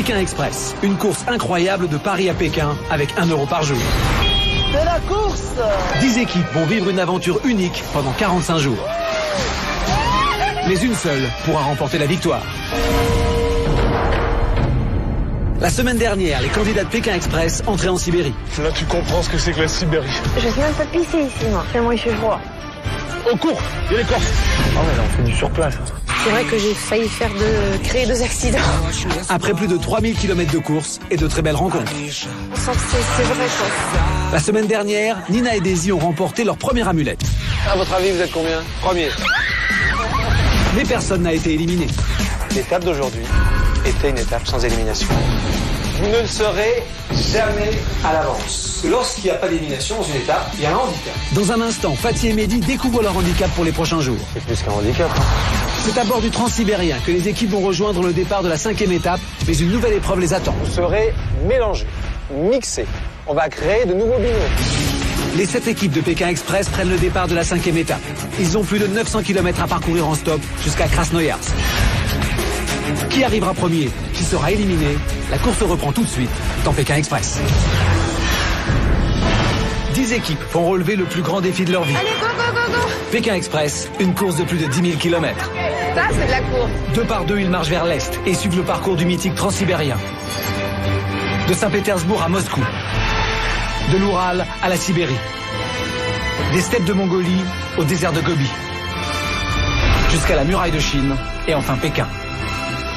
Pékin Express, une course incroyable de Paris à Pékin avec 1 € par jour. C'est la course! 10 équipes vont vivre une aventure unique pendant 45 jours. Mais une seule pourra remporter la victoire. La semaine dernière, les candidats de Pékin Express entraient en Sibérie. Là, tu comprends ce que c'est que la Sibérie. Je sais même pas pisser ici, moi. Tellement il fait froid. Au cours, il y a les Corses. Ah ouais, là, on fait du surplace. C'est vrai que j'ai failli créer 2 accidents. Après plus de 3000 km de course et de très belles rencontres. On sent que c'est vrai, quoi. La semaine dernière, Nina et Daisy ont remporté leur première amulette. À votre avis, vous êtes combien? Premier. Mais personne n'a été éliminé. L'étape d'aujourd'hui était une étape sans élimination. Vous ne le saurez jamais à l'avance. Lorsqu'il n'y a pas d'élimination dans une étape, il y a un handicap. Dans un instant, Fatih et Mehdi découvrent leur handicap pour les prochains jours. C'est plus qu'un handicap. C'est à bord du Transsibérien que les équipes vont rejoindre le départ de la 5e étape, mais une nouvelle épreuve les attend. Vous serez mélangés, mixés. On va créer de nouveaux binômes. Les 7 équipes de Pékin Express prennent le départ de la 5e étape. Ils ont plus de 900 km à parcourir en stop jusqu'à Krasnoyarsk. Qui arrivera premier? Qui sera éliminé? La course reprend tout de suite dans Pékin Express. 10 équipes vont relever le plus grand défi de leur vie. Allez, go, go, go, go! Pékin Express, une course de plus de 10 000 km. Ça, c'est de la course. 2 par 2, ils marchent vers l'est et suivent le parcours du mythique Transsibérien. De Saint-Pétersbourg à Moscou. De l'Oural à la Sibérie. Des steppes de Mongolie au désert de Gobi. Jusqu'à la muraille de Chine et enfin Pékin.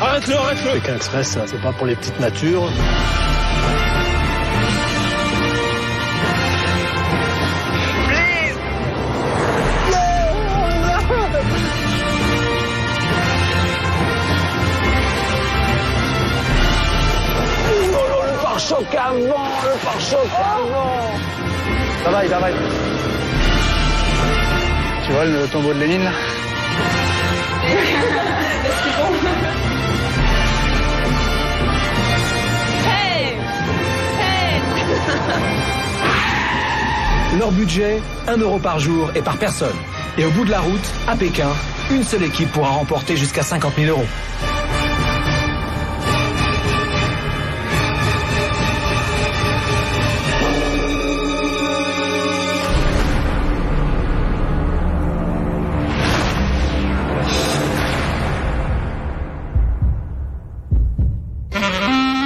Arrête-le, arrête-le. Pékin Express, c'est pas pour les petites natures. Le pare-choc avant. Ça va, il va. Tu vois le tombeau de Lénine là? Leur budget, 1 € par jour et par personne. Et au bout de la route, à Pékin, une seule équipe pourra remporter jusqu'à 50 000 €.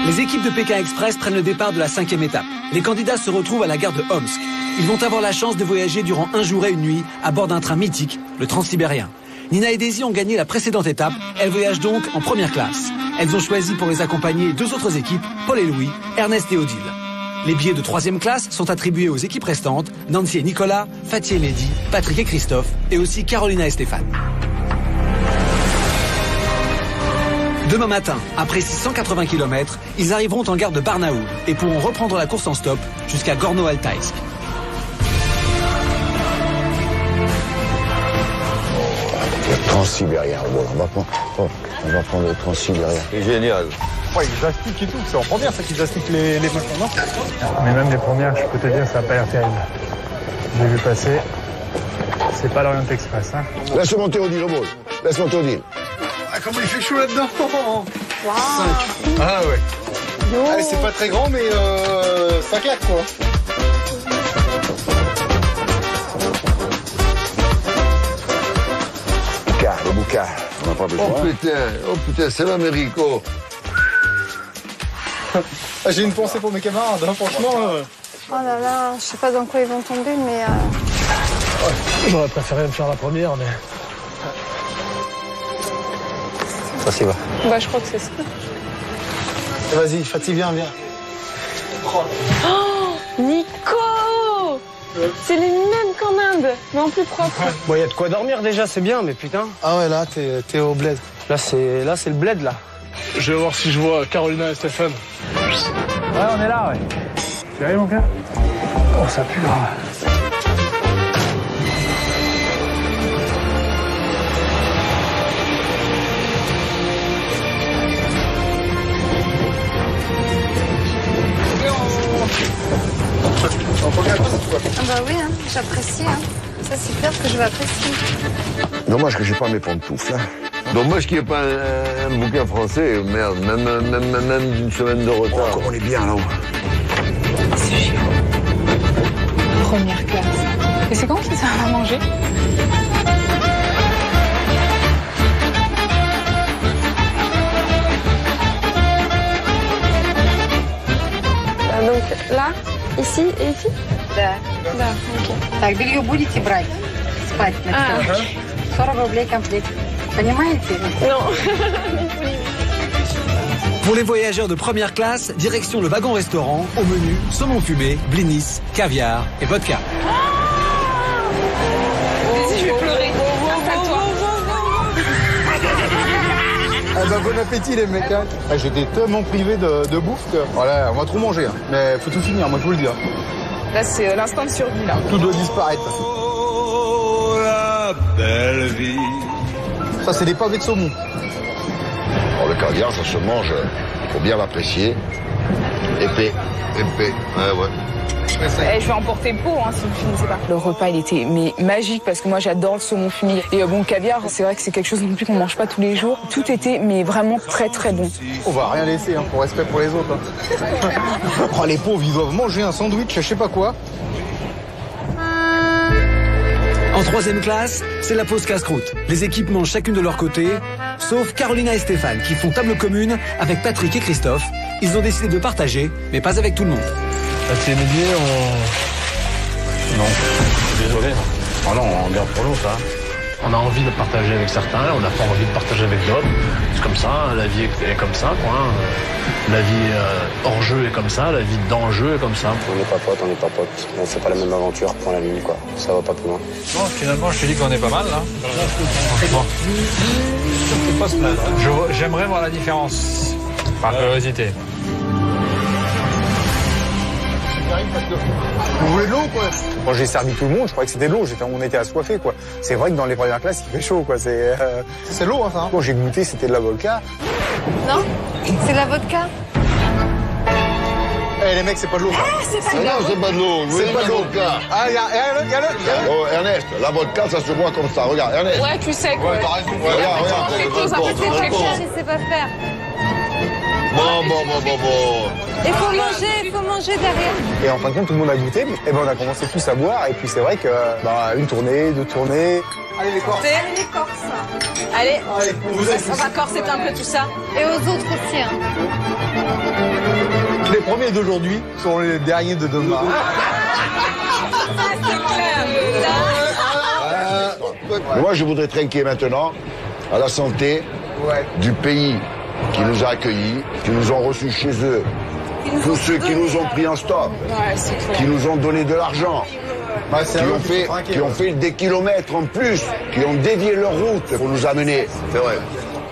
Les équipes de Pékin Express prennent le départ de la 5e étape. Les candidats se retrouvent à la gare de Omsk. Ils vont avoir la chance de voyager durant 1 jour et 1 nuit à bord d'un train mythique, le Transsibérien. Nina et Daisy ont gagné la précédente étape. Elles voyagent donc en première classe. Elles ont choisi pour les accompagner 2 autres équipes, Paul et Louis, Ernest et Odile. Les billets de 3e classe sont attribués aux équipes restantes, Nancy et Nicolas, Fatih et Mehdi, Patrick et Christophe, et aussi Carolina et Stéphane. Demain matin, après 680 km, ils arriveront en gare de Barnaoul et pourront reprendre la course en stop jusqu'à Gorno-Altaïsk. Le Transsibérien, on va prendre le Transsibérien. C'est génial. Ouais, ils astiquent et tout. C'est en première, ça qu'ils astiquent les machins, non? Mais même les premières, je peux te dire, ça n'a pas l'air terrible. J'ai vu passer. C'est pas l'Orient Express, hein. Laisse monter Odile, au bol. Laisse monter Odile. Ah, comment il fait chaud là-dedans? Wow. 5. Ah ouais. Ah, c'est pas très grand, mais ça claque, quoi. Le bouquin, on n'a pas besoin. Oh putain, c'est l'Américo. J'ai une pensée pour mes camarades, hein, franchement. Oh là là, je sais pas dans quoi ils vont tomber, mais... J'aurais préféré me faire la première, mais... Ça s'y va. Bah, je crois que c'est ça. Vas-y, Fatih, viens. Oh, Nico! C'est les mêmes qu'en Inde, mais en plus propre. Bon, il y a de quoi dormir déjà, c'est bien, mais putain. Ah ouais, là, t'es au bled. Là, c'est le bled, là. Je vais voir si je vois Carolina et Stéphane. Ouais, on est là, ouais. Tu arrives, mon gars? Oh, ça pue, là. Ah bah oui, hein, j'apprécie. Hein. Ça, c'est clair que je vais apprécier. Dommage que j'ai pas mes pantoufles, hein. Dommage qu'il n'y ait pas un bouquin français, merde, même d'une semaine de retard. Oh, comme on est bien là-haut. C'est chiant. Première classe. Et c'est quand qu'ils servent à manger? Donc là, ici et ici? Да. Да, ok. Так, белье будете брать? Спать на пятачке. 40 рублей комплект. Понимаете? Non. Pour les voyageurs de première classe, direction le wagon-restaurant, au menu, saumon fumé, blinis, caviar et vodka. Vas-y, je vais pleurer. Installe-toi. Eh ben, bon appétit les mecs. Hein. J'étais tellement privé de bouffe que voilà, on va trop manger. Hein. Mais faut tout finir, moi je vous le dis. Hein. Là, c'est l'instant de survie, là. Tout doit disparaître. Oh, la belle vie. Ça, c'est des pavés de saumon. Alors, le caviar, ça se mange, il faut bien l'apprécier. Épais. Épais, ouais. Eh, je vais emporter le pot, hein, si vous finissez pas. Le repas, il était magique parce que moi, j'adore le saumon fumé. Et bon, caviar, c'est vrai que c'est quelque chose non plus qu'on mange pas tous les jours. Tout était, mais vraiment très, très bon. On va rien laisser, hein, pour respect pour les autres. Hein. Oh, les pauvres, ils doivent manger un sandwich, je sais pas quoi. En troisième classe, c'est la pause casse-croûte. Les équipes mangent chacune de leur côté, sauf Carolina et Stéphane qui font table commune avec Patrick et Christophe. Ils ont décidé de partager, mais pas avec tout le monde. C'est midi, on... Non, désolé. Oh non, on garde pour l'autre. Hein. On a envie de partager avec certains, on n'a pas envie de partager avec d'autres. C'est comme ça, la vie est comme ça, quoi. La vie hors jeu est comme ça, la vie dans le jeu est comme ça. On n'est pas potes, on fait pas la même aventure pour la nuit, quoi. Ça va pas plus loin. Non, finalement, je te dis qu'on est pas mal, là. Franchement. Je peux pas se plaindre. J'aimerais voir la différence, par curiosité. Vous voulez de l'eau, quoi? Quand j'ai servi tout le monde, je croyais que c'était de l'eau. On était assoiffés, quoi. C'est vrai que dans les premières classes, il fait chaud, quoi. C'est l'eau, hein, ça. Hein. Quand j'ai goûté, c'était de la vodka. Non, c'est de la vodka. Eh, les mecs, c'est pas de l'eau, ça. Ah, c'est pas de Non, l'eau. c'est pas de l'eau. C'est pas de vodka. Ah, regarde-le. Oh, Ernest, la vodka, ça se boit comme ça. Regarde, Ernest. Ouais, tu sais, quoi. T'as raison. Regarde. Fais pause, arrête de réfléchir. Je sais pas faire. Bon. Il faut manger derrière. Et en fin de compte, tout le monde a goûté. Et ben, on a commencé tous à boire. Et puis, c'est vrai que, une tournée, deux tournées. Allez, les Corses. Allez, les Corses. Allez, vous êtes on va corser un peu tout ça. Et aux autres aussi. Hein. Les premiers d'aujourd'hui sont les derniers de demain. Moi, je voudrais trinquer maintenant à la santé du pays qui nous a accueillis, qui nous ont reçus chez eux, tous ceux qui nous ont pris en stop, qui nous ont donné de l'argent, qui ont fait des kilomètres en plus, qui ont dévié leur route pour nous amener. C'est vrai.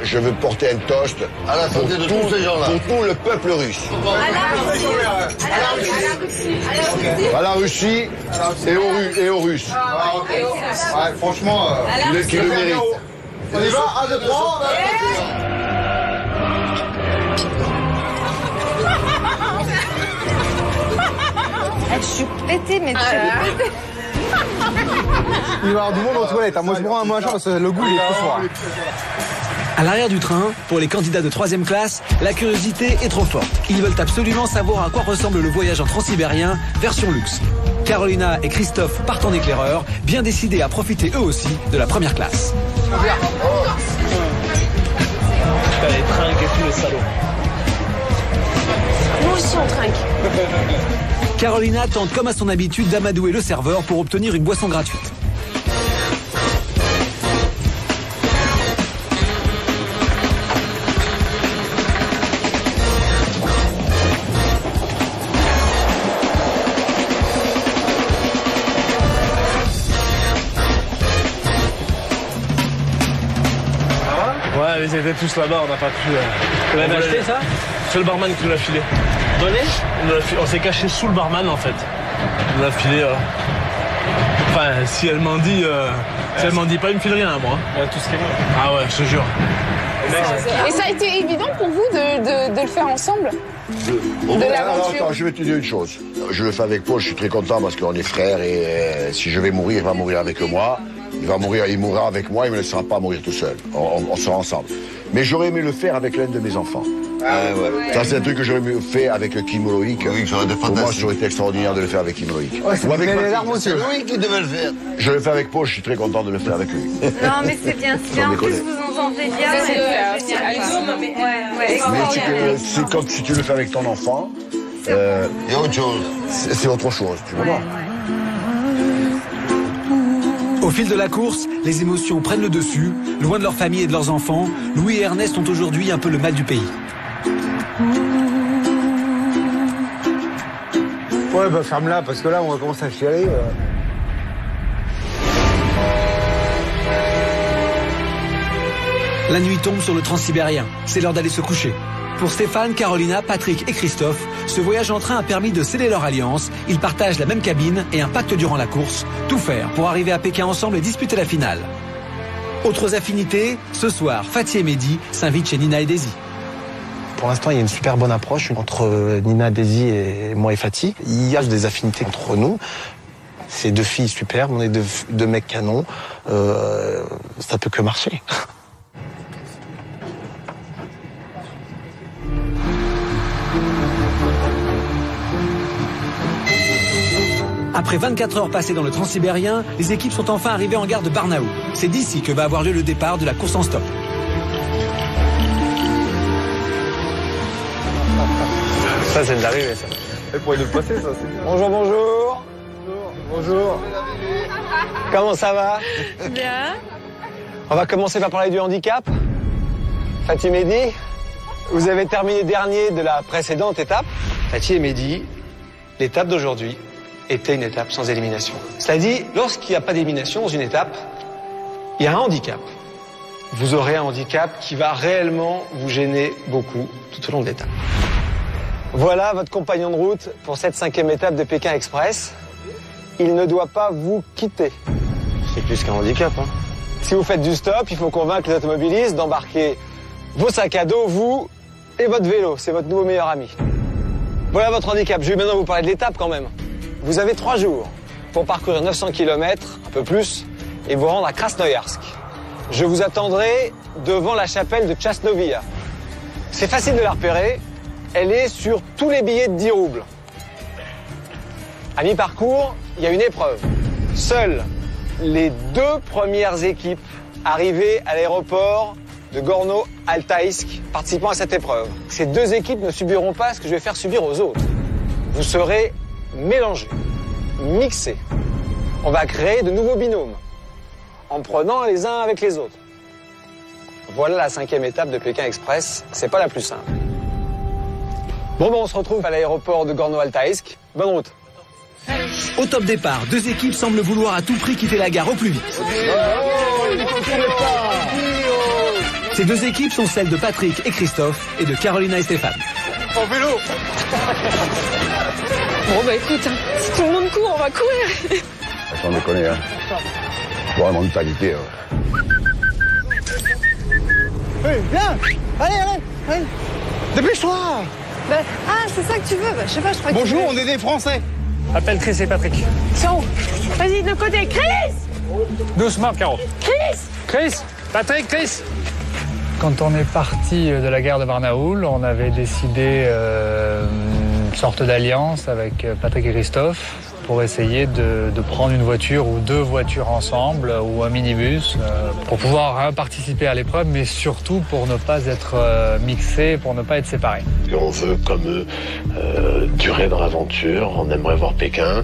Je veux porter un toast À la santé de tous ces gens-là. pour tout le peuple russe. À la Russie et aux Russes. Ouais, franchement, Qui le méritent. on y va, 1, 2, 3. Je suis pétée, mais tu es pétée. Il va y avoir du monde aux toilettes. Moi, je prends un machin parce que le goût, il est trop fort. À l'arrière du train, pour les candidats de troisième classe, la curiosité est trop forte. Ils veulent absolument savoir à quoi ressemble le voyage en transsibérien, version luxe. Carolina et Christophe partent en éclaireur, bien décidés à profiter eux aussi de la première classe. Les trinques et tous les salauds. Nous aussi, on trinque. Carolina tente comme à son habitude d'amadouer le serveur pour obtenir une boisson gratuite. Ouais, ils étaient tous là-bas, on n'a pas pu... Vous l'avez acheté, ça? C'est le barman qui nous l'a filé. Donné? On s'est caché sous le barman, en fait. Il nous l'a filé... Enfin, si elle m'en dit... si elle m'en dit pas, il me file rien, moi. Tout ce qui est bon. Ah ouais, je te jure. Et ça a été évident pour vous de le faire ensemble? De l'aventure? Attends, je vais te dire une chose. Je le fais avec Paul, je suis très content parce qu'on est frères et si je vais mourir, il va mourir avec moi. Il va mourir, il mourra avec moi, il ne me laissera pas mourir tout seul. On sera ensemble. Mais j'aurais aimé le faire avec l'un de mes enfants. Ouais. Ça, c'est un truc que j'aurais fait avec Kim Loïc. Oui, ça aurait été Pour moi, ça aurait été extraordinaire de le faire avec Kim Loïc. Ouais, Ou avec les larmes aussi. C'est lui qui devait le faire. Je le fais avec Paul, je suis très content de le faire avec lui. Non, mais c'est bien. En plus, vous entendez bien. Mais c'est comme si tu le fais avec ton enfant. Il y a autre chose. C'est autre chose, tu vois. Au fil de la course, les émotions prennent le dessus. Loin de leur famille et de leurs enfants, Louis et Ernest ont aujourd'hui un peu le mal du pays. Ouais, bah ferme-la, parce que là, on va commencer à chialer. La nuit tombe sur le Transsibérien. C'est l'heure d'aller se coucher. Pour Stéphane, Carolina, Patrick et Christophe, ce voyage en train a permis de sceller leur alliance. Ils partagent la même cabine et un pacte durant la course. Tout faire pour arriver à Pékin ensemble et disputer la finale. Autres affinités, ce soir, Fatih et Mehdi s'invitent chez Nina et Daisy. Pour l'instant, il y a une super bonne approche entre Nina, Daisy et moi et Fatih. Il y a des affinités entre nous. C'est deux filles superbes, on est deux mecs canons. Ça peut que marcher. Après 24 heures passées dans le Transsibérien, les équipes sont enfin arrivées en gare de Barnaoul. C'est d'ici que va avoir lieu le départ de la course en stop. Ça, c'est de l'arrivée, ça. Elle pourrait nous passer, ça. Bonjour, bonjour. Bonjour. Comment ça va? Bien. On va commencer par parler du handicap. Fatih et Mehdi, vous avez terminé dernier de la précédente étape. Fatih et Mehdi, l'étape d'aujourd'hui était une étape sans élimination. Cela dit, lorsqu'il n'y a pas d'élimination dans une étape, il y a un handicap. Vous aurez un handicap qui va réellement vous gêner beaucoup tout au long de l'étape. Voilà votre compagnon de route pour cette 5e étape de Pékin Express. Il ne doit pas vous quitter. C'est plus qu'un handicap, hein. Si vous faites du stop, il faut convaincre les automobilistes d'embarquer vos sacs à dos, vous et votre vélo. C'est votre nouveau meilleur ami. Voilà votre handicap. Je vais maintenant vous parler de l'étape quand même. Vous avez 3 jours pour parcourir 900 km, un peu plus, et vous rendre à Krasnoïarsk. Je vous attendrai devant la chapelle de Chasnovia. C'est facile de la repérer. Elle est sur tous les billets de 10 roubles. À mi-parcours, il y a une épreuve. Seules les 2 premières équipes arrivées à l'aéroport de Gorno-Altaïsk participant à cette épreuve. Ces 2 équipes ne subiront pas ce que je vais faire subir aux autres. Vous serez mélangés, mixés. On va créer de nouveaux binômes en prenant les uns avec les autres. Voilà la 5e étape de Pékin Express. C'est pas la plus simple. Bon, on se retrouve à l'aéroport de Gorno-Altaïsk. Bonne route. Au top départ, 2 équipes semblent vouloir à tout prix quitter la gare au plus vite. Ces 2 équipes sont celles de Patrick et Christophe et de Carolina et Stéphane. En vélo. Bon bah écoute, hein, si tout le monde court, on va courir. On les connaît, hein. Pour la mentalité. Hey, viens. Allez. Dépêche-toi. Bah, ah, c'est ça que tu veux? Bah, je sais pas, je crois que... Bonjour, on est des Français. Appelle Chris et Patrick. Vas-y, de l'autre côté. Chris! Doucement, Caro. Chris, Patrick, Chris. Quand on est parti de la gare de Barnaoul, on avait décidé une sorte d'alliance avec Patrick et Christophe pour essayer de prendre une voiture ou 2 voitures ensemble ou un minibus pour pouvoir participer à l'épreuve, mais surtout pour ne pas être mixés, pour ne pas être séparés. On veut comme eux durer dans l'aventure, on aimerait voir Pékin.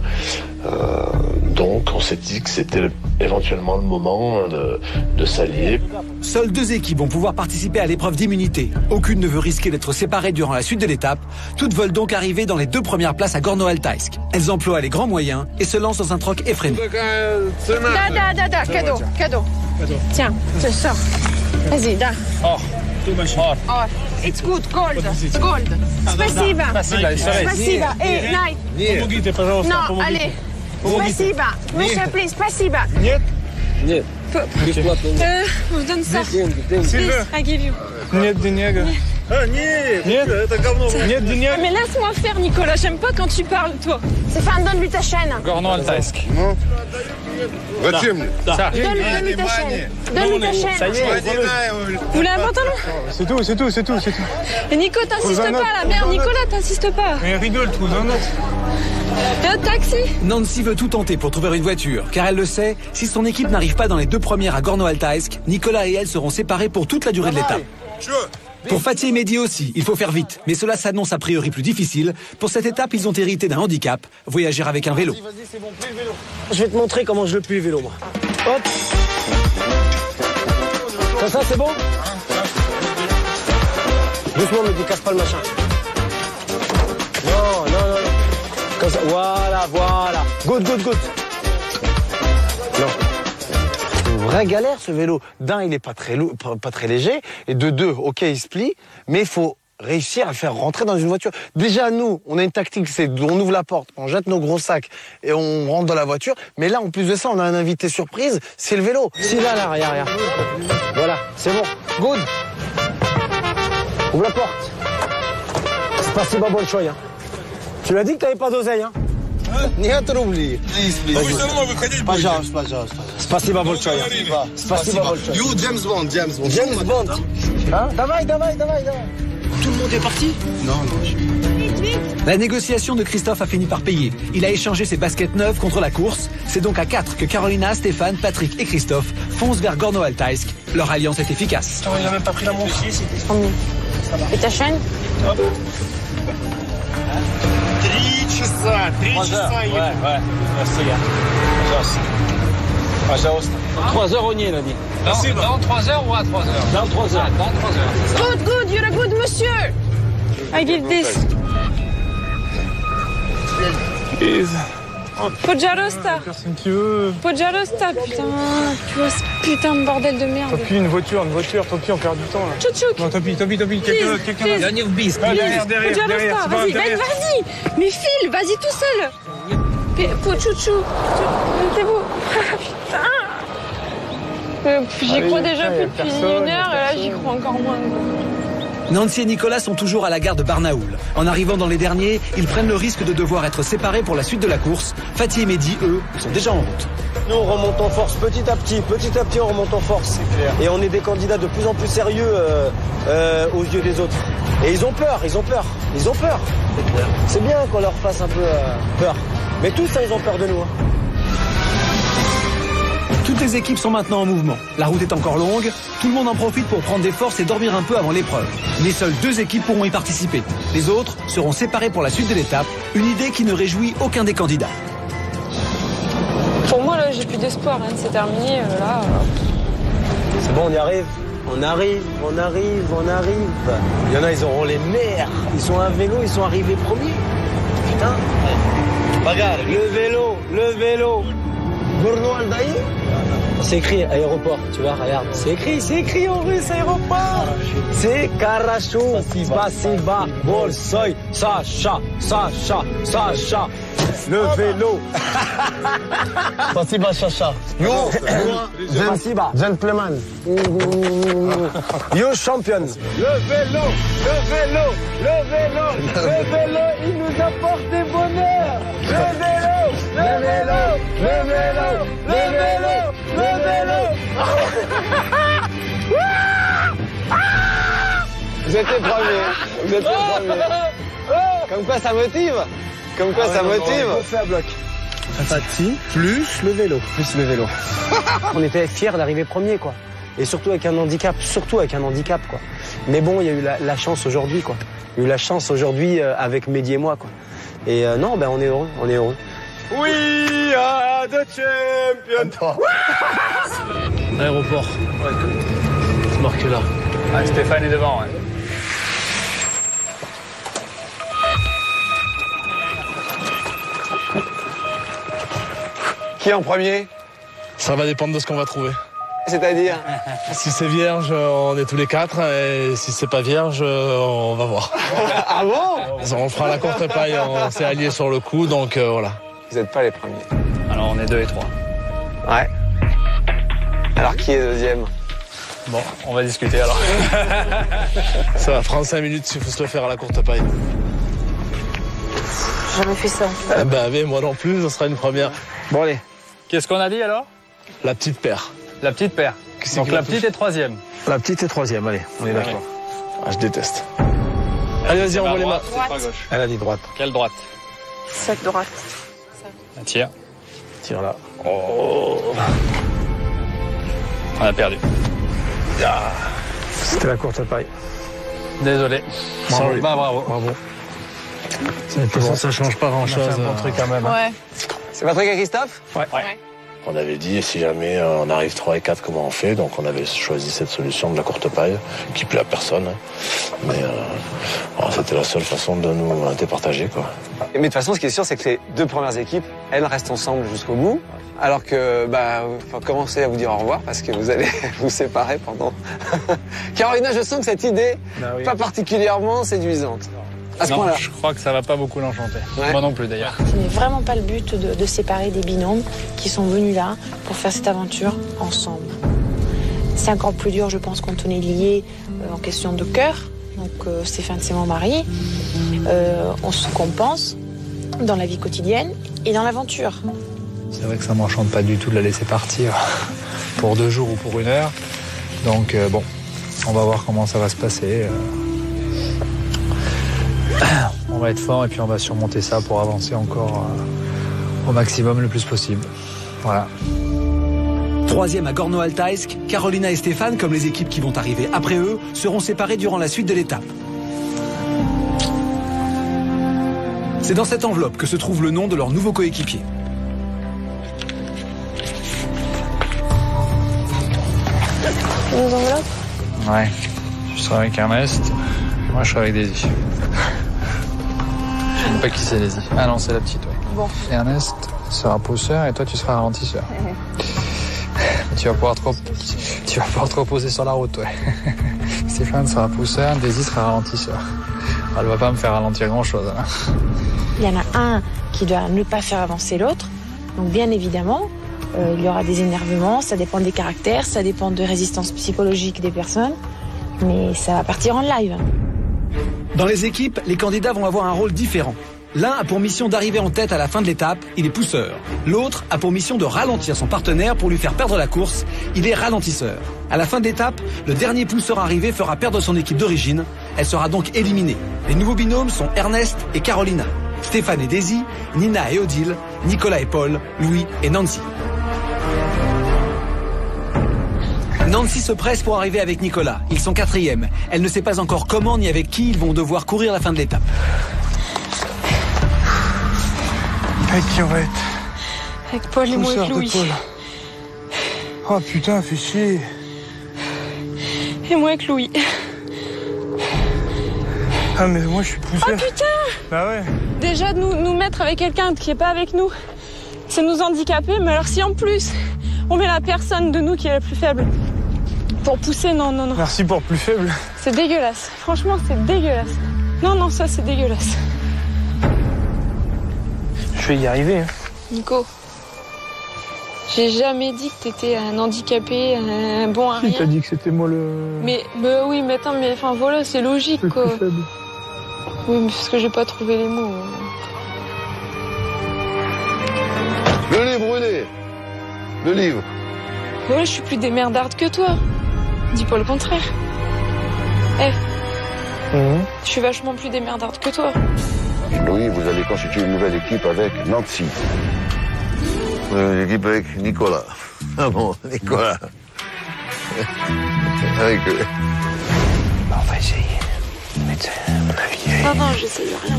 Donc on s'est dit que c'était éventuellement le moment de s'allier. Seules 2 équipes vont pouvoir participer à l'épreuve d'immunité. Aucune ne veut risquer d'être séparée durant la suite de l'étape. Toutes veulent donc arriver dans les 2 premières places à Gorno-Altaïsk. Elles emploient les grands moyens et se lancent dans un troc effréné. Cadeau. Tiens, je sors. Vas-y, da. Oh. It's good, gold. Спасибо. Спасибо. Эй, Найт. Помогите, пожалуйста, No, allez. Спасибо. Monsieur, please, спасибо. Нет. Vous donne ça. Please, I give you. Нет денег. Mais laisse-moi faire, Nicolas, j'aime pas quand tu parles, toi. Stefan, donne-lui ta chaîne. Горно-Алтайск. Зачем мне? Donne-lui ta chaîne. Donne-lui ta chaîne. Ça y est, Vous voulez un pantalon? c'est tout. Et Nico, t'insistes pas là, merde, Nicolas, t'insistes pas. Mais rigole, trouve un autre. Et un taxi? Nancy veut tout tenter pour trouver une voiture, car elle le sait, si son équipe n'arrive pas dans les 2 premières à Gorno-Altaisk, Nicolas et elle seront séparés pour toute la durée de l'étape. Pour Fatih et Mehdi aussi, il faut faire vite, mais cela s'annonce a priori plus difficile. Pour cette étape, ils ont hérité d'un handicap, voyager avec un vélo. Vas-y, c'est bon, plie le vélo. Je vais te montrer comment je le plie le vélo, moi. Hop. Comme ça, c'est bon? Doucement, mais casse pas le machin. Non. Comme ça, voilà. Good. Non. C'est une vraie galère, ce vélo. D'un, il est pas très léger. Et de deux, ok, il se plie. Mais il faut réussir à le faire rentrer dans une voiture. Déjà, nous, on a une tactique, c'est on ouvre la porte, on jette nos gros sacs et on rentre dans la voiture. Mais là, en plus de ça, on a un invité surprise, c'est le vélo. Si là, regarde. Voilà, c'est bon. Good. Ouvre la porte. C'est pas si bon choix, hein. Tu l'as dit que t'avais pas d'oseille, hein? Нет рублей. Вы все равно выходить будете. Пожалуйста. Спасибо большое. Спасибо большое. You, James Bond. James Bond. Hein? Давай. Tout le monde est parti? Non. La négociation de Christophe a fini par payer. Il a échangé ses baskets neuves contre la course. C'est donc à 4 que Carolina, Stéphane, Patrick et Christophe foncent vers Gorno-Altaisk. Leur alliance est efficace. Il a même pas pris la montre. Et ta chaîne? 3 часа. Ouais. Пожалуйста. 3 heures, on y est, là, dit. Dans 3 heures ou à 3 heures? Dans 3 heures. Good, you're a good monsieur. I give this. Podjarosta. Personne qui veut. Podjarosta, putain. Tu vois ce putain de bordel de merde. Tant pis, une voiture, tant pis, on perd du temps là. Tchouk. Non, tant pis, quelqu'un. Dernier bis. Derrière. Vas-y. Mais file, vas-y tout seul. Chouchou. Mettez-vous. Putain. J'y crois déjà plus depuis 1 heure et là j'y crois encore moins. Nancy et Nicolas sont toujours à la gare de Barnaoul. En arrivant dans les derniers, ils prennent le risque de devoir être séparés pour la suite de la course. Fatih et Mehdi, eux, sont déjà en route. Nous, on remonte en force petit à petit, on remonte en force. C'est clair. Et on est des candidats de plus en plus sérieux aux yeux des autres. Et ils ont peur. C'est bien qu'on leur fasse un peu peur. Mais tous, ils ont peur de nous. Hein. Toutes les équipes sont maintenant en mouvement. La route est encore longue. Tout le monde en profite pour prendre des forces et dormir un peu avant l'épreuve. Mais seules 2 équipes pourront y participer. Les autres seront séparés pour la suite de l'étape. Une idée qui ne réjouit aucun des candidats. Pour moi, là, j'ai plus d'espoir. Hein. C'est terminé. Là. C'est bon, on y arrive. On arrive. Il y en a, ils auront les nerfs. Ils sont à vélo, ils sont arrivés premiers. Putain. Regarde, le vélo. Gorno-Altaisk. C'est écrit aéroport, tu vois, regarde. C'est écrit en russe aéroport. C'est Karachou, Spasiba, Bolsoy, Sacha. Le vélo. Spasiba, Sacha. Yo, Spasiba. Gentleman. You champion. Le vélo, il nous apporte des bonheurs. Le vélo. Vous êtes les premiers. Comme quoi ça motive. On fait à bloc. Fatih plus le vélo. On était fiers d'arriver premier, quoi. Et surtout avec un handicap, quoi. Mais bon, il y a eu la chance aujourd'hui, quoi. Il y a eu la chance aujourd'hui avec Mehdi et moi, quoi. Et non, on est heureux. We are the champions. Aéroport. Ouais. C'est marqué là. Ah, Stéphane est devant, ouais. Qui est en premier? Ça va dépendre de ce qu'on va trouver. C'est-à-dire? Si c'est vierge, on est tous les 4, et si c'est pas vierge, on va voir. Ah bon? On fera la courte paille, on s'est alliés sur le coup, donc voilà. Vous n'êtes pas les premiers. Alors on est 2 et 3. Ouais. Alors qui est deuxième? Bon, on va discuter alors. Ça va prendre 5 minutes s'il faut se le faire à la courte paille. J'ai jamais fait ça. Mais moi non plus, ça sera une première. Bon allez, qu'est-ce qu'on a dit alors? La petite paire. La petite paire. Donc la petite est 3e. La petite est 3e, allez, on est d'accord. Ah, je déteste. Allez, vas-y, envoie les mains. Elle a dit droite. Quelle droite? Cette droite. Tire. Tire là. Oh. On a perdu. Ah. C'était la courte paille. Désolé. Sorry. Bah, bravo. Bravo. Ça change pas grand-chose. C'est un bon truc quand même. Ouais. C'est Patrick et Christophe? Ouais. On avait dit, si jamais on arrive 3 et 4, comment on fait? Donc on avait choisi cette solution de la courte paille, qui plaît à personne. Mais c'était la seule façon de nous départager, quoi. Mais de toute façon, ce qui est sûr, c'est que les 2 premières équipes, elles restent ensemble jusqu'au bout. Alors que, faut commencer à vous dire au revoir parce que vous allez vous séparer pendant... Carolina, je sens que cette idée, pas particulièrement séduisante. À ce point-là. Je crois que ça va pas beaucoup l'enchanter. Ouais. Moi non plus d'ailleurs. Ce n'est vraiment pas le but de séparer des binômes qui sont venus là pour faire cette aventure ensemble. C'est encore plus dur, je pense, quand on est lié en question de cœur. Donc Stéphane, c'est mon mari. On se compense dans la vie quotidienne et dans l'aventure. C'est vrai que ça m'enchante pas du tout de la laisser partir pour 2 jours ou pour 1 heure. Donc bon, on va voir comment ça va se passer. On va être fort et puis on va surmonter ça pour avancer encore au maximum le plus possible. Voilà. 3e à Gorno-Altaysk, Carolina et Stéphane, comme les équipes qui vont arriver après eux, seront séparés durant la suite de l'étape. C'est dans cette enveloppe que se trouve le nom de leur nouveau coéquipier. Nos enveloppes? Ouais. Tu seras avec Ernest, moi je serai avec Daisy. Je ne sais pas qui c'est Daisy. Ah non, c'est la petite, ouais. Bon. Ernest sera pousseur et toi tu seras ralentisseur. Tu vas pouvoir te reposer sur la route, ouais. Stéphane sera pousseur, Daisy sera ralentisseur. Elle va pas me faire ralentir grand chose. Hein. Il y en a un qui doit ne pas faire avancer l'autre. Donc bien évidemment, il y aura des énervements, ça dépend des caractères, ça dépend de résistance psychologique des personnes. Mais ça va partir en live. Dans les équipes, les candidats vont avoir un rôle différent. L'un a pour mission d'arriver en tête à la fin de l'étape, il est pousseur. L'autre a pour mission de ralentir son partenaire pour lui faire perdre la course, il est ralentisseur. À la fin de l'étape, le dernier pousseur arrivé fera perdre son équipe d'origine, elle sera donc éliminée. Les nouveaux binômes sont Ernest et Carolina, Stéphane et Daisy, Nina et Odile, Nicolas et Paul, Louis et Nancy. Nancy se presse pour arriver avec Nicolas. Ils sont 4e. Elle ne sait pas encore comment ni avec qui ils vont devoir courir la fin de l'étape. Avec qui on va être? Avec Paul et moi et Louis. Oh putain, fais chier. Et moi avec Louis. Ah mais moi je suis pousseur. Oh putain! Bah ouais. Déjà de nous mettre avec quelqu'un qui est pas avec nous, c'est nous handicaper, mais alors si en plus on met la personne de nous qui est la plus faible pour pousser, non. Merci pour plus faible. C'est dégueulasse. Franchement, c'est dégueulasse. Non, ça c'est dégueulasse. Je vais y arriver. Hein. Nico, j'ai jamais dit que t'étais un handicapé, un bon à rien. T'as dit que c'était moi le... Mais oui, mais attends, enfin voilà, c'est logique le quoi. plus faible. Oui, mais parce que j'ai pas trouvé les mots. Le livre, où il est? Le livre. Voilà, je suis plus démerdarde que toi. Dis pas le contraire. Je suis vachement plus démerdarde que toi. Louis, vous allez constituer une nouvelle équipe avec Nancy. Une équipe avec Nicolas. Ah bon, Nicolas. Avec eux. Bah, on va essayer. Mettre mon avis. Non, j'essaye rien.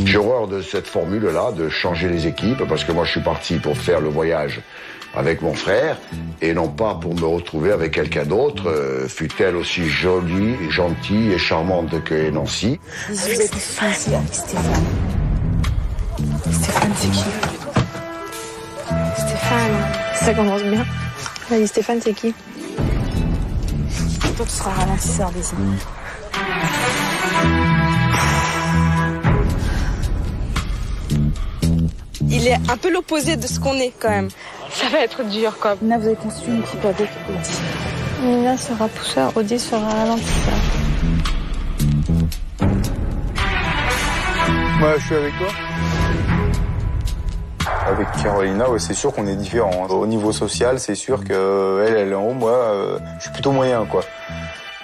J'ai horreur de cette formule-là, de changer les équipes, parce que moi je suis parti pour faire le voyage avec mon frère, et non pas pour me retrouver avec quelqu'un d'autre, fût-elle aussi jolie, gentille et charmante que Nancy. Stéphane, c'est qui? Stéphane, ça commence bien. Allez, Stéphane, c'est qui? Toi, tu seras ralentisseur des signes. Il est un peu l'opposé de ce qu'on est quand même. Ça va être dur, quoi. Nina, vous avez construit une équipe avec Audi. Nina sera pousseur, Audi sera ralentisseur. Moi, je suis avec toi. Avec Carolina, ouais, c'est sûr qu'on est différents. Au niveau social, c'est sûr qu'elle est en haut, moi, je suis plutôt moyen, quoi.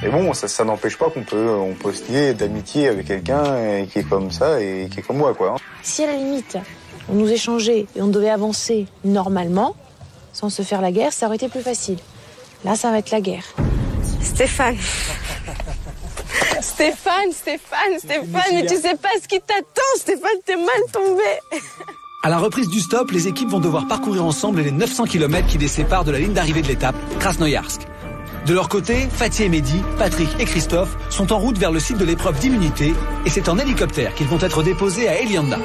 Mais bon, ça n'empêche pas qu'on peut se lier d'amitié avec quelqu'un qui est comme ça et qui est comme moi, quoi. Si à la limite, on nous échangeait et on devait avancer normalement, sans se faire la guerre, ça aurait été plus facile. Là, ça va être la guerre. Stéphane. Stéphane, mais tu sais pas ce qui t'attend, Stéphane, t'es mal tombé. À la reprise du stop, les équipes vont devoir parcourir ensemble les 900 km qui les séparent de la ligne d'arrivée de l'étape, Krasnoïarsk. De leur côté, Fatih et Mehdi, Patrick et Christophe sont en route vers le site de l'épreuve d'immunité et c'est en hélicoptère qu'ils vont être déposés à Elianda.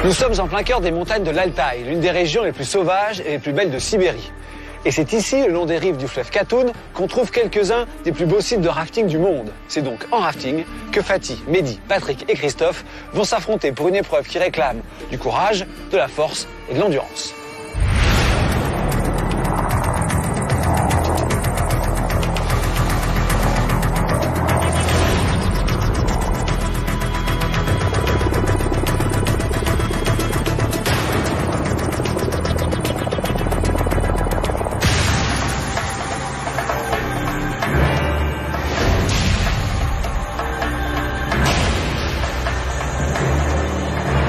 Nous sommes en plein cœur des montagnes de l'Altaï, l'une des régions les plus sauvages et les plus belles de Sibérie. Et c'est ici, le long des rives du fleuve Katun, qu'on trouve quelques-uns des plus beaux sites de rafting du monde. C'est donc en rafting que Fatih, Mehdi, Patrick et Christophe vont s'affronter pour une épreuve qui réclame du courage, de la force et de l'endurance.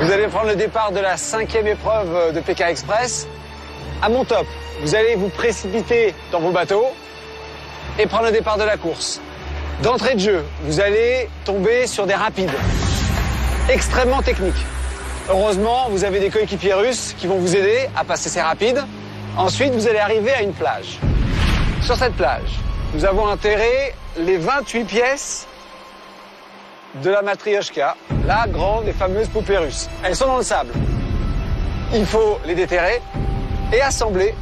Vous allez prendre le départ de la 5e épreuve de Pékin Express. À mon top, vous allez vous précipiter dans vos bateaux et prendre le départ de la course. D'entrée de jeu, vous allez tomber sur des rapides extrêmement techniques. Heureusement, vous avez des coéquipiers russes qui vont vous aider à passer ces rapides. Ensuite, vous allez arriver à une plage. Sur cette plage, nous avons enterré les 28 pièces de la Matryoshka, la grande et fameuse poupée russe. Elles sont dans le sable. Il faut les déterrer et assembler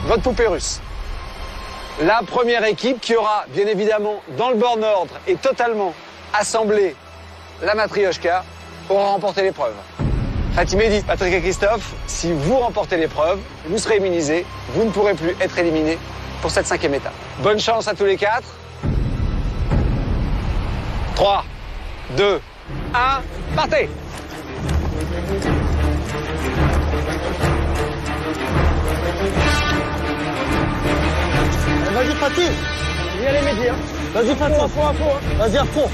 votre poupée russe. La première équipe qui aura, bien évidemment, dans le borne ordre et totalement assemblé la Matryoshka, aura remporté l'épreuve. Fatih, Mehdi, Patrick et Christophe, si vous remportez l'épreuve, vous serez immunisés, vous ne pourrez plus être éliminés pour cette 5e étape. Bonne chance à tous les 4. 3, 2, 1, partez! Vas-y, Fatih! Viens les Mehdi, hein. Vas-y, Fatih! À fond. Vas-y, à fond!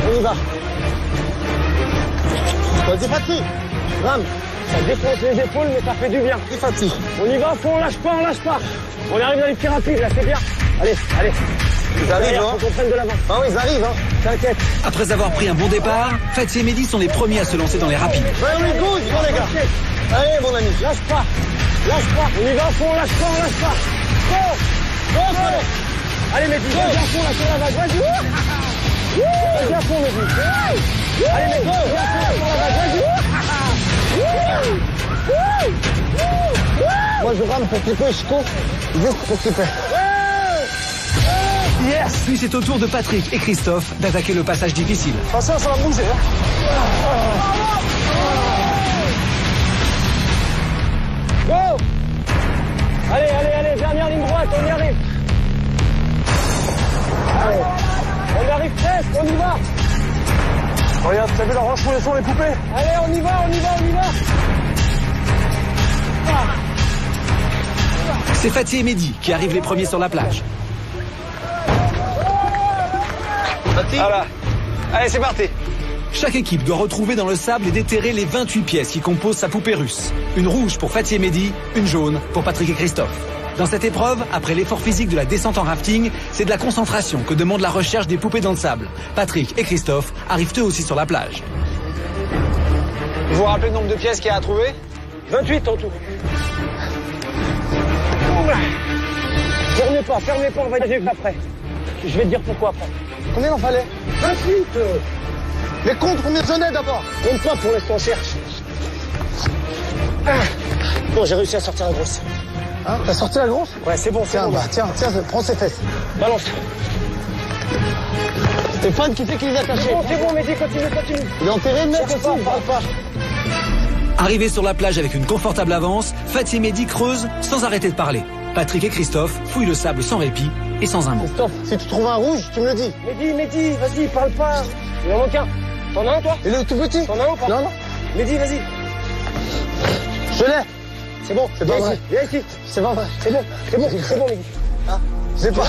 On y va! Vas-y, Fatih! Ram! Ça défonce les épaules, mais ça fait du bien. Vas-y, Fatih! On y va à fond, on lâche pas. On arrive dans les petits rapides, là, c'est bien. Allez. Ils arrivent, hein? Faut qu'on prenne de l'avant. Ah oui, ils arrivent, hein? T'inquiète. Après avoir pris un bon départ, Fatih et Mehdi sont les premiers à se lancer dans les rapides. Ouais, on est good, bon, les gars! Allez, mon ami! Lâche pas. On y va à fond, on lâche pas. Go. Allez, Mehdi, vas-y à fond, là, sur la vague, vas-y. Vas-y à fond, Mehdi. Allez, Mehdi, vas-y à fond, là, sur la vague, vas-y. Moi, je rame pour kiffer, je cours juste pour kiffer. Yes! Puis c'est au tour de Patrick et Christophe d'attaquer le passage difficile. Attention, ça va bouger, Go! Allez, dernière ligne droite, on y arrive. Allez. On y arrive presque, on y va. Regarde, t'as vu la roche où elles sont les poupées? Allez, on y va. C'est Fatih et Mehdi qui arrivent les premiers sur la plage. Voilà. Allez, c'est parti. Chaque équipe doit retrouver dans le sable et déterrer les 28 pièces qui composent sa poupée russe. Une rouge pour Fatih et Mehdi, une jaune pour Patrick et Christophe. Dans cette épreuve, après l'effort physique de la descente en rafting, c'est de la concentration que demande la recherche des poupées dans le sable. Patrick et Christophe arrivent eux aussi sur la plage. Vous vous rappelez le nombre de pièces qu'il y a à trouver? 28 en tout. Fermez pas, on va dire après. Je vais te dire pourquoi après. Combien il en fallait? 28. Mais compte combien j'en ai d'abord? Compte pas pour l'instant, cherche. Non, j'ai réussi à sortir la grosse. Hein, t'as sorti la grosse? Ouais, c'est bon, tiens, bon. tiens, prends ses fesses. Balance. Stéphane, qui c'est qui les a attachés? C'est bon, Mehdi, continue. Il est enterré, le mec, aussi, il parle pas. Arrivé sur la plage avec une confortable avance, Fatih et Mehdi creusent sans arrêter de parler. Patrick et Christophe fouillent le sable sans répit et sans un mot. Christophe, si tu trouves un rouge, tu me le dis. Mehdi, vas-y, parle pas. Il en manque un. T'en as un, toi? Il est tout petit. T'en as un ou pas? Non. Mehdi, vas-y. Je l'ai. C'est bon, c'est pas vrai. Viens ici. C'est pas vrai. C'est bon, Mehdi. Ah, c'est pas.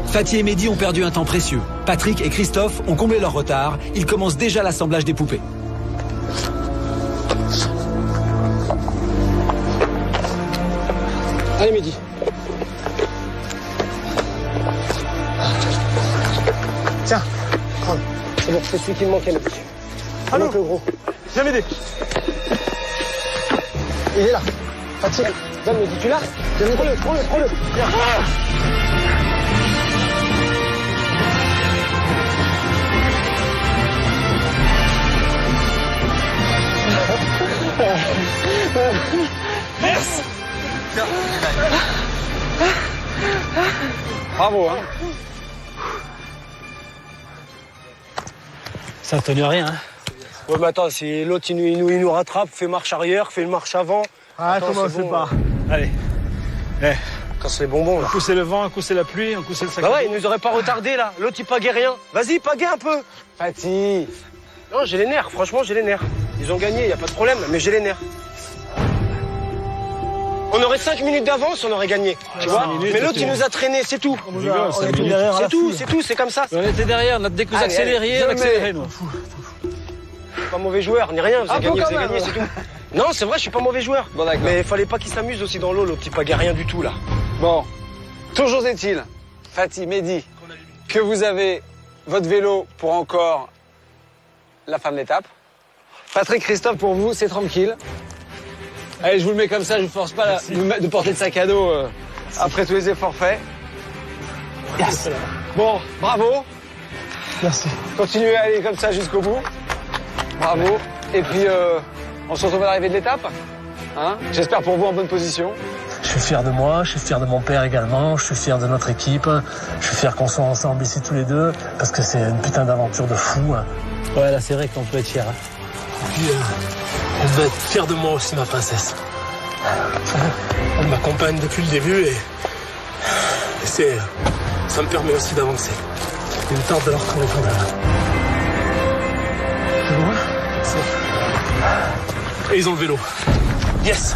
Fatih et Mehdi ont perdu un temps précieux. Patrick et Christophe ont comblé leur retard. Ils commencent déjà l'assemblage des poupées. Allez, Mehdi. Tiens, prends. C'est bon, c'est celui qui me manquait, Mehdi. Allô, le gros. Viens m'aider. Il est là. Fatih. Donne, Mehdi, tu l'as? Prends-le. Viens. Merci. Bravo, hein. Ça ne tenu à rien, hein. Ouais, mais attends, si l'autre il nous rattrape, fait marche arrière, fait une marche avant. Ah, commencez pas. Allez. Quand c'est les bonbons, là. Un coup c'est le vent, un coup c'est la pluie, un coup c'est le sac. Bah ouais, il nous aurait pas retardé, là. L'autre, il pagaie rien. Vas-y, pagaie un peu. Fatih. Non, j'ai les nerfs, franchement, j'ai les nerfs. Ils ont gagné, y a pas de problème, mais j'ai les nerfs. On aurait 5 minutes d'avance, on aurait gagné. Tu vois? Mais l'autre, il nous a traînés, c'est tout. C'est tout, c'est comme ça. On était derrière, dès que vous accélériez, on accélérait, nous. Je suis pas mauvais joueur, ni rien, vous avez gagné, c'est tout. Non, c'est vrai, je suis pas mauvais joueur. Bon, d'accord. Mais il fallait pas qu'il s'amuse aussi dans l'eau, l'autre, il pagaie rien du tout, là. Bon, toujours est-il, Fatih, Mehdi, que vous avez votre vélo pour encore la fin de l'étape. Patrick, Christophe, pour vous, c'est tranquille. Allez, je vous le mets comme ça, je vous force pas de porter de sac à dos après tous les efforts faits. Yes. Bon, bravo. Merci. Continuez à aller comme ça jusqu'au bout. Bravo. Et puis, on se retrouve à l'arrivée de l'étape. Hein? J'espère pour vous en bonne position. Je suis fier de moi, je suis fier de mon père également, je suis fier de notre équipe, je suis fier qu'on soit ensemble ici tous les deux, parce que c'est une putain d'aventure de fou. Ouais, là, c'est vrai qu'on peut être fier. Et puis, on peut être fier de moi aussi, ma princesse. Elle m'accompagne depuis le début et ça me permet aussi d'avancer. Il me tente de leur retrouver quand même. C'est bon, hein? Et ils ont le vélo. Yes!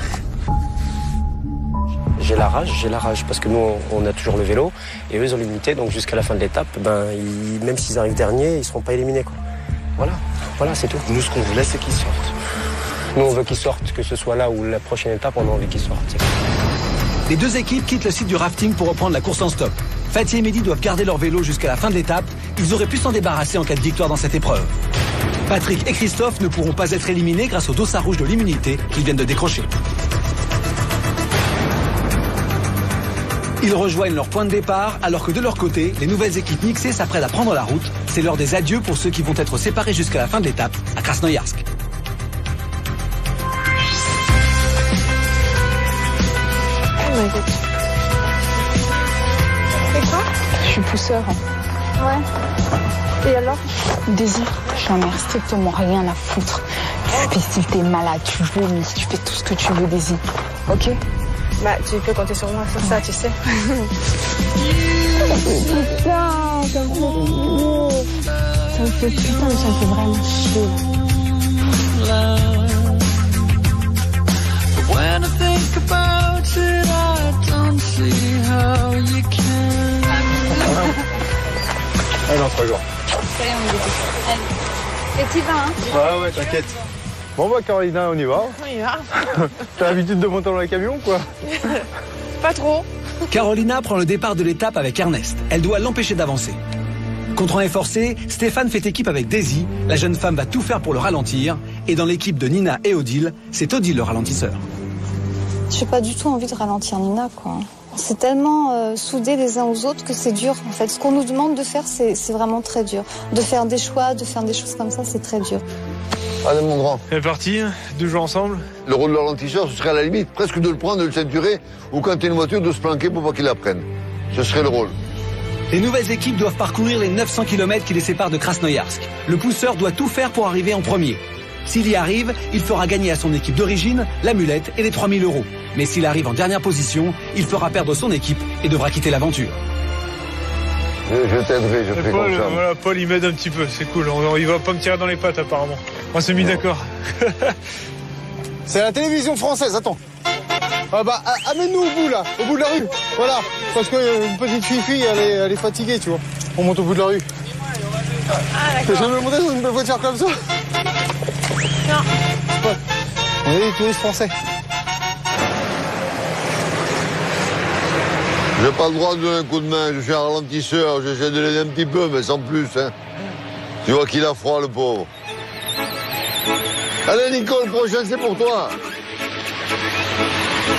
J'ai la rage, parce que nous, on a toujours le vélo, et eux, ils ont l'unité, donc jusqu'à la fin de l'étape, même s'ils arrivent derniers, ils seront pas éliminés, quoi. Voilà, c'est tout. Nous, ce qu'on voulait, c'est qu'ils sortent. Nous, on veut qu'ils sortent, que ce soit là ou la prochaine étape, on a envie qu'ils sortent. Les deux équipes quittent le site du rafting pour reprendre la course en stop. Fatih et Mehdi doivent garder leur vélo jusqu'à la fin de l'étape. Ils auraient pu s'en débarrasser en cas de victoire dans cette épreuve. Patrick et Christophe ne pourront pas être éliminés grâce au dossard rouge de l'immunité qu'ils viennent de décrocher. Ils rejoignent leur point de départ alors que de leur côté, les nouvelles équipes mixées s'apprêtent à prendre la route. C'est l'heure des adieux pour ceux qui vont être séparés jusqu'à la fin de l'étape à Krasnoïarsk. Oh my God. C'est quoi? Je suis pousseur. Ouais. Et alors? Désir, j'en ai strictement rien à foutre. Tu fais si t'es malade, tu vomis, tu fais tout ce que tu veux, Désir. Ok? Bah, tu peux compter sur moi sur ça, tu sais. Putain, ça me fait putain, ça me fait vraiment chier. When I think about it, I don't see how you can. Allez, dans 3 jours. Allez, on y va. Et tu vas, hein? Ouais, t'inquiète. Bon, Carolina, on y va. On y va. T'as l'habitude de monter dans le camion, quoi? Pas trop. Carolina prend le départ de l'étape avec Ernest. Elle doit l'empêcher d'avancer. Contre un effort forcé, Stéphane fait équipe avec Daisy. La jeune femme va tout faire pour le ralentir. Et dans l'équipe de Nina et Odile, c'est Odile le ralentisseur. J'ai pas du tout envie de ralentir Nina, quoi. C'est tellement soudé les uns aux autres que c'est dur, en fait. Ce qu'on nous demande de faire, c'est vraiment très dur. De faire des choix, de faire des choses comme ça, c'est très dur. Allez, mon grand. C'est parti, 2 jours ensemble. Le rôle de ralentisseur, ce serait à la limite presque de le prendre, de le ceinturer, ou quand il y a une voiture, de se planquer pour pas qu'il la prenne. Ce serait le rôle. Les nouvelles équipes doivent parcourir les 900 km qui les séparent de Krasnoïarsk. Le pousseur doit tout faire pour arriver en premier. S'il y arrive, il fera gagner à son équipe d'origine la mulette et les 3000 €. Mais s'il arrive en dernière position, il fera perdre son équipe et devra quitter l'aventure. Je t'aiderai, je fais comme ça. Voilà, Paul, il m'aide un petit peu, c'est cool. Il va pas me tirer dans les pattes, apparemment. On s'est mis d'accord. C'est la télévision française, attends. Ah bah, amène-nous au bout, là, au bout de la rue. Voilà, parce qu'une petite fille, elle est fatiguée, tu vois. On monte au bout de la rue. Ah, T'as jamais monté dans une belle voiture comme ça? Non. Ouais. On est des touristes français. J'ai pas le droit de donner un coup de main, je suis un ralentisseur, j'essaie de l'aider un petit peu, mais sans plus, hein. Tu vois qu'il a froid, le pauvre. Allez, Nicole, le prochain, c'est pour toi.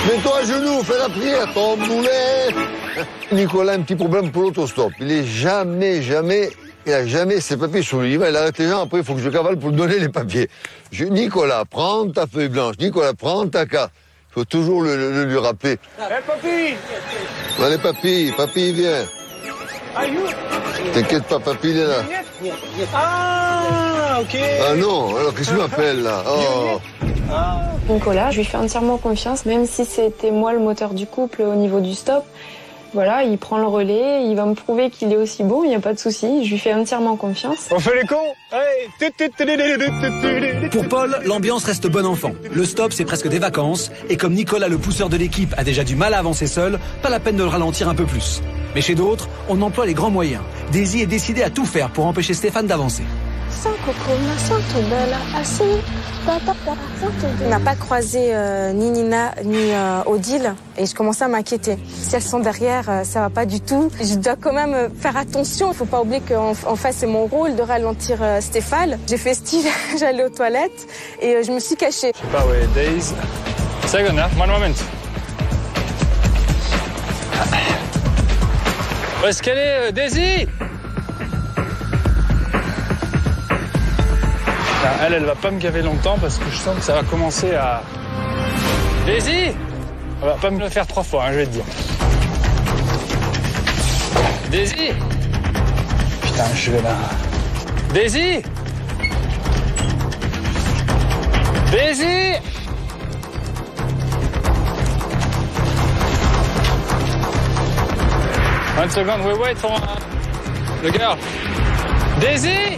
Mets-toi à genoux, fais la prière, ton boulet. Nicolas a un petit problème pour l'autostop. Il a jamais ses papiers sur lui. Il arrête les gens, après il faut que je cavale pour lui donner les papiers. Nicolas, prends ta feuille blanche. Nicolas, prends ta carte. Il faut toujours lui rappeler. Hé, papy! Allez, papy, viens. T'inquiète pas, papy, il est là. Ah, ok. Ah non, alors qu'est-ce qu'il m'appelle là? Oh. Nicolas, je lui fais entièrement confiance, même si c'était moi le moteur du couple au niveau du stop. Voilà, il prend le relais, il va me prouver qu'il est aussi bon, il n'y a pas de souci, je lui fais entièrement confiance. On fait les cons. Pour Paul, l'ambiance reste bon enfant. Le stop, c'est presque des vacances. Et comme Nicolas, le pousseur de l'équipe, a déjà du mal à avancer seul, pas la peine de le ralentir un peu plus. Mais chez d'autres, on emploie les grands moyens. Daisy est décidée à tout faire pour empêcher Stéphane d'avancer. On n'a pas croisé ni Nina ni Odile et je commençais à m'inquiéter. Si elles sont derrière, ça va pas du tout. Je dois quand même faire attention. Il faut pas oublier qu'en face c'est mon rôle de ralentir Stéphane. J'ai fait style, j'allais aux toilettes et je me suis cachée. Je sais pas, ouais, Daisy. Second, hein? One moment. Où est-ce qu'elle est, Daisy? Elle va pas me gaver longtemps parce que je sens que ça va commencer à... Daisy! Elle va pas me le faire 3 fois, hein, je vais te dire. Daisy! Putain, je vais là... Daisy! Daisy! One second, we wait for the girl. Daisy!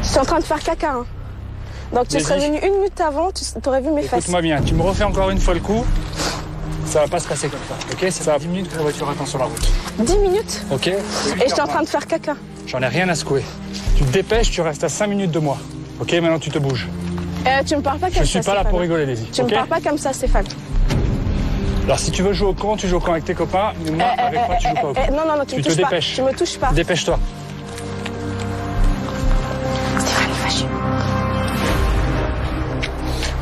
Je suis en train de faire caca. Hein. Donc tu serais venu 1 minute avant, tu aurais vu mes fesses. Écoute-moi bien, tu me refais encore une fois le coup, ça va pas se passer comme ça, ok? Ça va 10 minutes que la voiture attend sur la route. 10 minutes? Ok. Et je suis en train de faire caca. J'en ai rien à secouer. Tu te dépêches, tu restes à 5 minutes de moi. Ok, maintenant tu te bouges. Tu me parles pas comme ça, Je suis pas là pour rigoler, Daisy. Tu me parles pas comme ça, Stéphane. Alors si tu veux jouer au camp, tu joues au camp avec tes copains, mais moi, avec moi, tu joues pas au camp. Non, tu me touches pas. Tu me touches pas. Dépêche-toi.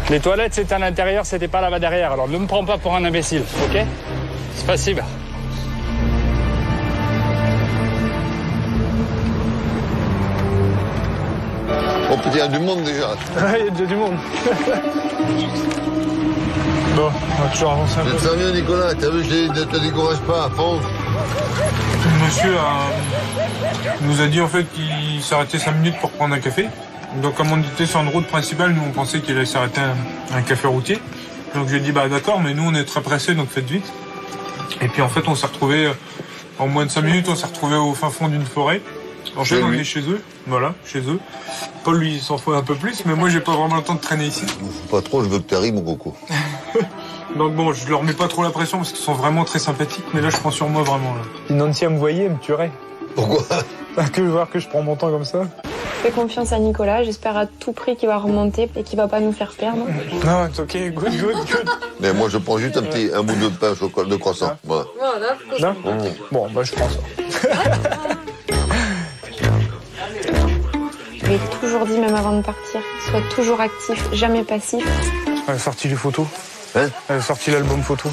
Les toilettes, c'était à l'intérieur, c'était pas là-bas derrière. Alors ne me prends pas pour un imbécile, ok? C'est facile. Oh putain, il y a du monde déjà. Ouais, il y a déjà du monde. Bon, on va toujours avancer un peu. C'est mieux, Nicolas, t'as vu, ne te décourage pas, fonce. Le monsieur nous a dit en fait qu'il s'arrêtait 5 minutes pour prendre un café. Donc comme on était sur une route principale, nous on pensait qu'il allait s'arrêter un café routier. Donc j'ai dit bah d'accord, mais nous on est très pressés, donc faites vite. Et puis en fait on s'est retrouvés, en moins de 5 minutes, on s'est retrouvés au fin fond d'une forêt. En fait on est chez eux, voilà, chez eux. Paul lui il s'en fout un peu plus, mais moi j'ai pas vraiment le temps de traîner ici. Pas trop, je veux que t'arrives mon coco. Donc bon, je leur mets pas trop la pression parce qu'ils sont vraiment très sympathiques, mais là je prends sur moi vraiment. Là. Si Nancy me voyait, elle me tuerait. Pourquoi? Que voir que je prends mon temps comme ça. Fais confiance à Nicolas, j'espère à tout prix qu'il va remonter et qu'il va pas nous faire perdre. Non, c'est ok, good. Mais moi je prends juste un bout de pain au chocolat, de croissant. Voilà. Non Bon, bah je prends ça. Je lui ai toujours dit, même avant de partir, sois toujours actif, jamais passif. Elle a sorti les photos. Hein? Elle a sorti l'album photo.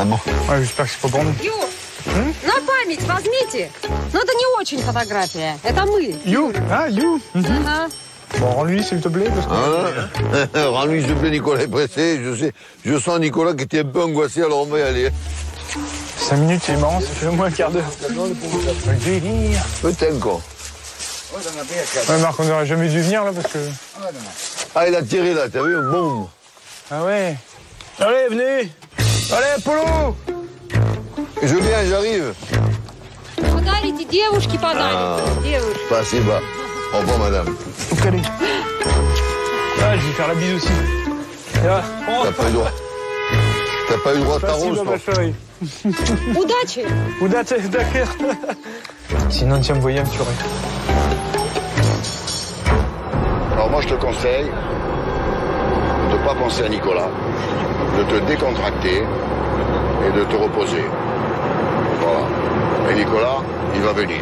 Ah bon? Ouais, j'espère que c'est pas pour nous. На память возьмите. Но это не очень фотография. Это мы. You. Ah, you. Ага. Bon, rends-lui, s'il te plaît. Parce que... Rends-lui, s'il te plaît, Nicolas est pressé. Je sens Nicolas qui était un peu angoissé, alors on va y aller. 5 minutes, c'est marrant, ça fait au moins un quart d'heure. Le délire. Putain, quoi. Ouais, Marc, on n'aurait jamais dû venir, là, parce que... Ah, il a tiré, là, t'as vu? Boum. Ah ouais. Allez, venez. Allez, Polo. Je viens, j'arrive. Подарите девушке, подарите. Девушке. Спасибо. Au revoir, madame. Ah, je vais faire la bise aussi. T'as pas eu droit. T'as pas eu droit à ta rose, toi. Удачи. Удачи, d'accord. Sinon, tu me voyais, tu aurais. Alors moi, je te conseille de ne pas penser à Nicolas, de te décontracter et de te reposer. Voilà. Et Nicolas, il va venir.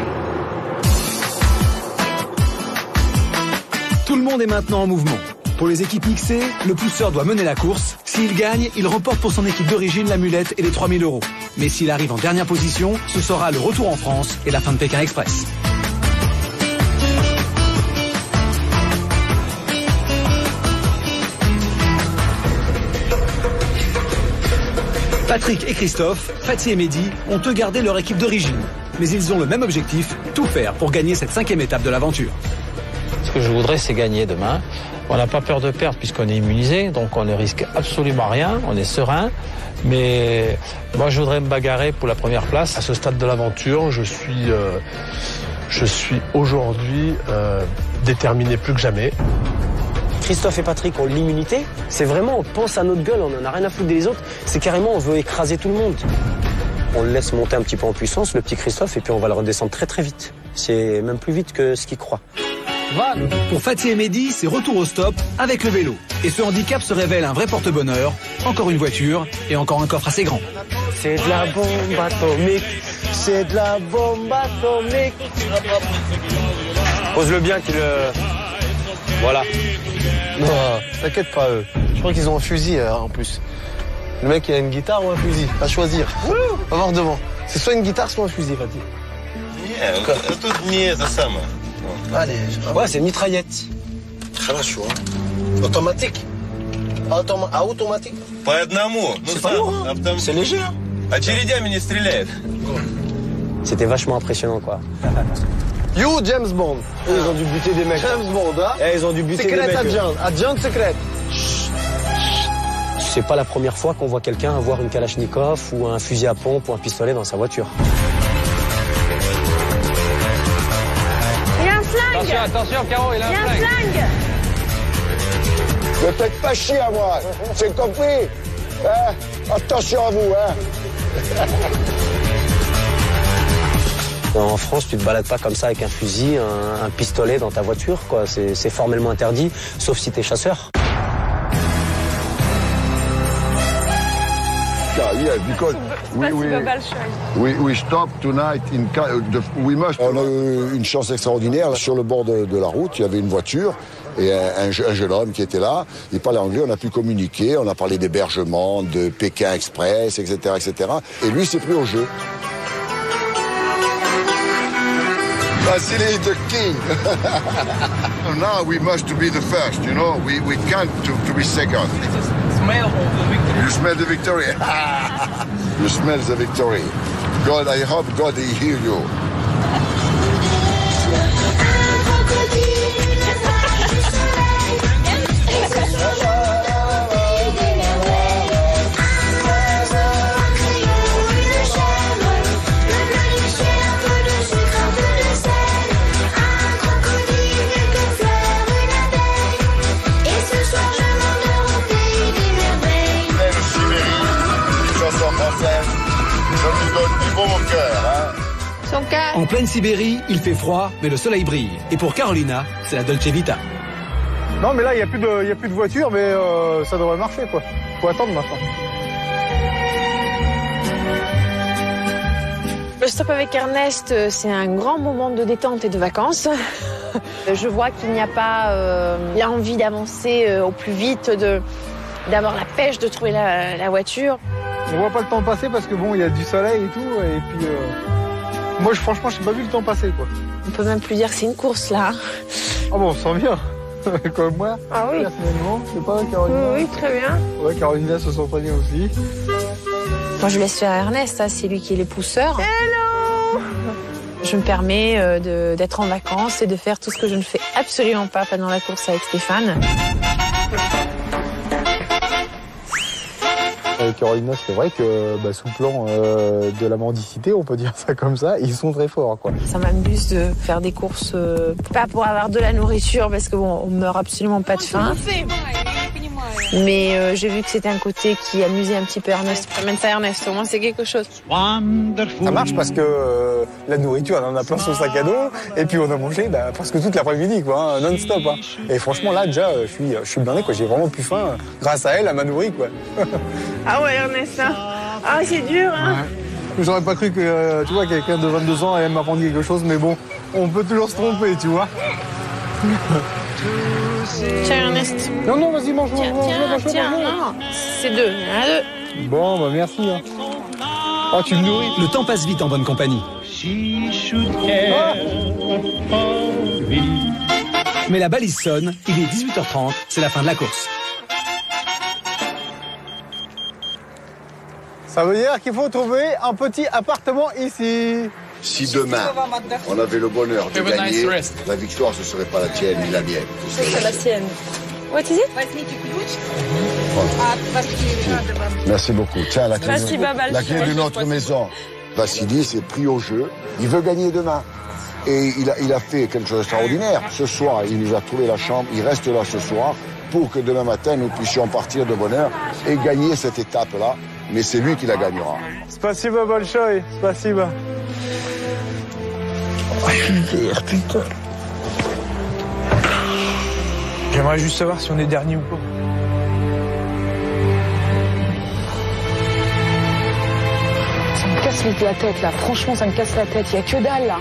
Tout le monde est maintenant en mouvement. Pour les équipes mixées, le pousseur doit mener la course. S'il gagne, il remporte pour son équipe d'origine l'amulette et les 3 000 €. Mais s'il arrive en dernière position, ce sera le retour en France et la fin de Pékin Express. Patrick et Christophe, Fatih et Mehdi ont eux gardé leur équipe d'origine. Mais ils ont le même objectif, tout faire pour gagner cette 5e étape de l'aventure. Ce que je voudrais, c'est gagner demain. On n'a pas peur de perdre puisqu'on est immunisé, donc on ne risque absolument rien, on est serein. Mais moi, je voudrais me bagarrer pour la première place. À ce stade de l'aventure, je suis aujourd'hui déterminé plus que jamais. Christophe et Patrick ont l'immunité. C'est vraiment, on pense à notre gueule, on en a rien à foutre des autres. C'est carrément, on veut écraser tout le monde. On le laisse monter un petit peu en puissance, le petit Christophe, et puis on va le redescendre très très vite. C'est même plus vite que ce qu'il croit. Pour Fatih et Mehdi, c'est retour au stop avec le vélo. Et ce handicap se révèle un vrai porte-bonheur. Encore une voiture et encore un coffre assez grand. C'est de la bombe atomique, c'est de la bombe atomique. Pose-le bien qu'il le... Voilà. Non, t'inquiète pas, eux. Je crois qu'ils ont un fusil en plus. Le mec, il a une guitare ou un fusil? À choisir. On va voir devant. C'est soit une guitare, soit un fusil, Fatih. Тут не это самое. Allez, ouais, c'est une mitraillette. Хорошо. Automatique. Automatique. По одному. C'est pas lourd, hein. C'est léger, hein. Очередями не стреляет. C'était vachement impressionnant, quoi. You, James Bond. Ils ont dû buter des mecs. James Bond, hein. Ils ont dû buter des mecs. Agent secret. C'est pas la première fois qu'on voit quelqu'un avoir une Kalachnikov ou un fusil à pompe ou un pistolet dans sa voiture. Il y a un flingue. Attention, Caro, il a un flingue. Ne faites pas chier à moi, c'est compris, hein? Attention à vous, hein. En France, tu te balades pas comme ça avec un fusil, un pistolet dans ta voiture, quoi. C'est formellement interdit, sauf si t'es chasseur. Yeah, because we stop tonight in we must. On a eu une chance extraordinaire sur le bord de la route. Il y avait une voiture et un jeune homme qui était là. Il parlait anglais. On a pu communiquer. On a parlé d'hébergement, de Pékin Express, etc., etc. Et lui s'est pris au jeu. Vasily the king. Now we must be the first. You know, we can't to be second. You smell the victory. You smell the victory. God, I hope God will hear you. En pleine Sibérie, il fait froid, mais le soleil brille. Et pour Carolina, c'est la Dolce Vita. Non, mais là, il n'y a plus de voiture, mais ça devrait marcher, quoi. Faut attendre maintenant. Le stop avec Ernest, c'est un grand moment de détente et de vacances. Je vois qu'il n'y a pas l'envie d'avancer au plus vite, d'avoir la pêche, de trouver la voiture. On voit pas le temps passer parce que bon, il y a du soleil et tout, et puis moi, franchement, j'ai pas vu le temps passer, quoi. On peut même plus dire que c'est une course, là. Ah bon, on se sent bien. Comme moi. Ah oui. Personnellement, je sais pas, Carolina. Oui, très bien. Ouais, Carolina se sent très bien aussi. Moi, je laisse faire Ernest, c'est lui qui est les pousseurs. Hello. Je me permets d'être en vacances et de faire tout ce que je ne fais absolument pas pendant la course avec Stéphane. Carolina, c'est vrai que sous le plan de la mendicité, on peut dire ça comme ça, ils sont très forts, quoi. Ça m'amuse de faire des courses, pas pour avoir de la nourriture, parce que bon, on meurt absolument pas de faim. Mais j'ai vu que c'était un côté qui amusait un petit peu Ernest. Amène ça Ernest, au moins c'est quelque chose. Ça marche parce que la nourriture, on en a plein sur le sac à dos, et puis on a mangé presque toute l'après-midi, quoi, hein, non-stop. Hein. Et franchement, là, déjà, je suis blindé, quoi. J'ai vraiment plus faim grâce à elle, elle m'a nourri, quoi. Ah ouais, Ernest, hein. Ah, c'est dur, hein. Ouais. J'aurais pas cru que, tu vois, quelqu'un de 22 ans allait m'apprendre quelque chose, mais bon, on peut toujours se tromper, tu vois. Tiens, Ernest. Non, vas-y, mange. Tiens, non, c'est deux, il y en a deux. Bon, merci. Hein. Oh, tu me nourris. Le temps passe vite en bonne compagnie. Ah. Mais la balise sonne, il est 18h30, c'est la fin de la course. Ça veut dire qu'il faut trouver un petit appartement ici. Si demain, on avait le bonheur de gagner, la victoire, ce ne serait pas la tienne ni la mienne. C'est la sienne. What is it? Merci beaucoup. Tiens, la clé de notre maison. Vassili s'est pris au jeu. Il veut gagner demain. Et il a fait quelque chose d'extraordinaire. Ce soir, il nous a trouvé la chambre. Il reste là ce soir pour que demain matin, nous puissions partir de bonne heure et gagner cette étape-là. Mais c'est lui qui la gagnera. Spasiba, Bolchoï. Spasiba. Putain. J'aimerais juste savoir si on est dernier ou pas. Ça me casse vite la tête, là. Franchement, ça me casse la tête. Il n'y a que dalle, là.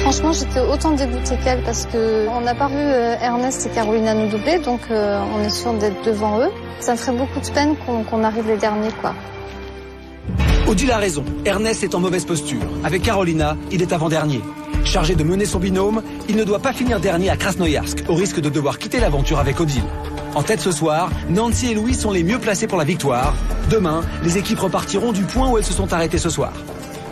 Franchement, j'étais autant dégoûtée qu'elle parce qu'on n'a pas vu Ernest et Carolina nous doubler, donc on est sûr d'être devant eux. Ça me ferait beaucoup de peine qu'on arrive les derniers, quoi. Odile a raison, Ernest est en mauvaise posture. Avec Carolina, il est avant-dernier. Chargé de mener son binôme, il ne doit pas finir dernier à Krasnoïarsk, au risque de devoir quitter l'aventure avec Odile. En tête ce soir, Nancy et Louis sont les mieux placés pour la victoire. Demain, les équipes repartiront du point où elles se sont arrêtées ce soir.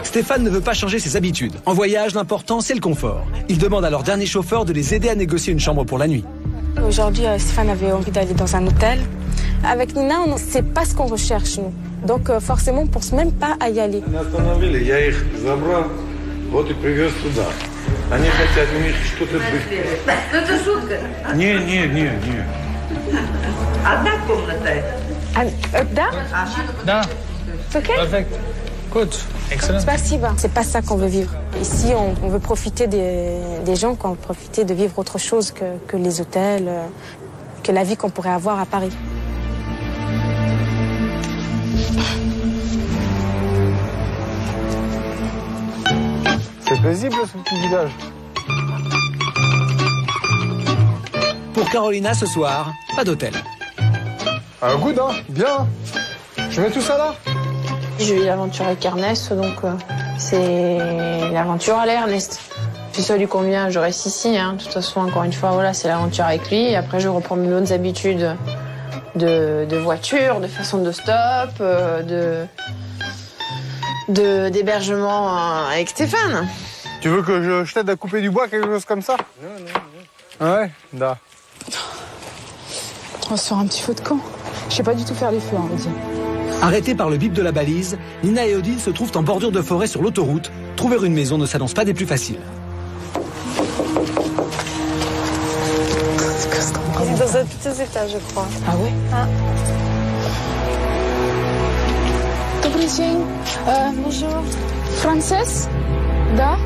Stéphane ne veut pas changer ses habitudes. En voyage, l'important, c'est le confort. Il demande à leur dernier chauffeur de les aider à négocier une chambre pour la nuit. Aujourd'hui, Stéphane avait envie d'aller dans un hôtel. Avec Nina, c'est pas ce qu'on recherche, nous. Donc forcément, on ne pense même pas à y aller. C'est pas ça qu'on veut vivre. Ici, on veut profiter des gens, on veut profiter de vivre autre chose que les hôtels, que la vie qu'on pourrait avoir à Paris. C'est paisible ce petit village. Pour Carolina ce soir, pas d'hôtel. Good, hein, bien. Je mets tout ça là. J'ai eu l'aventure avec Ernest, donc c'est l'aventure à l'Ernest. Si ça lui convient, je reste ici. Hein. De toute façon, encore une fois, voilà, c'est l'aventure avec lui. Et après, je reprends mes bonnes habitudes de voiture, de façon de stop, d'hébergement avec Stéphane. Tu veux que je t'aide à couper du bois, quelque chose comme ça? Non. Ouais, da. On va se faire un petit feu de camp. Je sais pas du tout faire les feux, on va dire. Arrêtés par le bip de la balise, Nina et Odile se trouvent en bordure de forêt sur l'autoroute. Trouver une maison ne s'annonce pas des plus faciles. C'est dans un petit étage, je crois. Ah ouais? Добрый день. Bonjour. Frances? Да?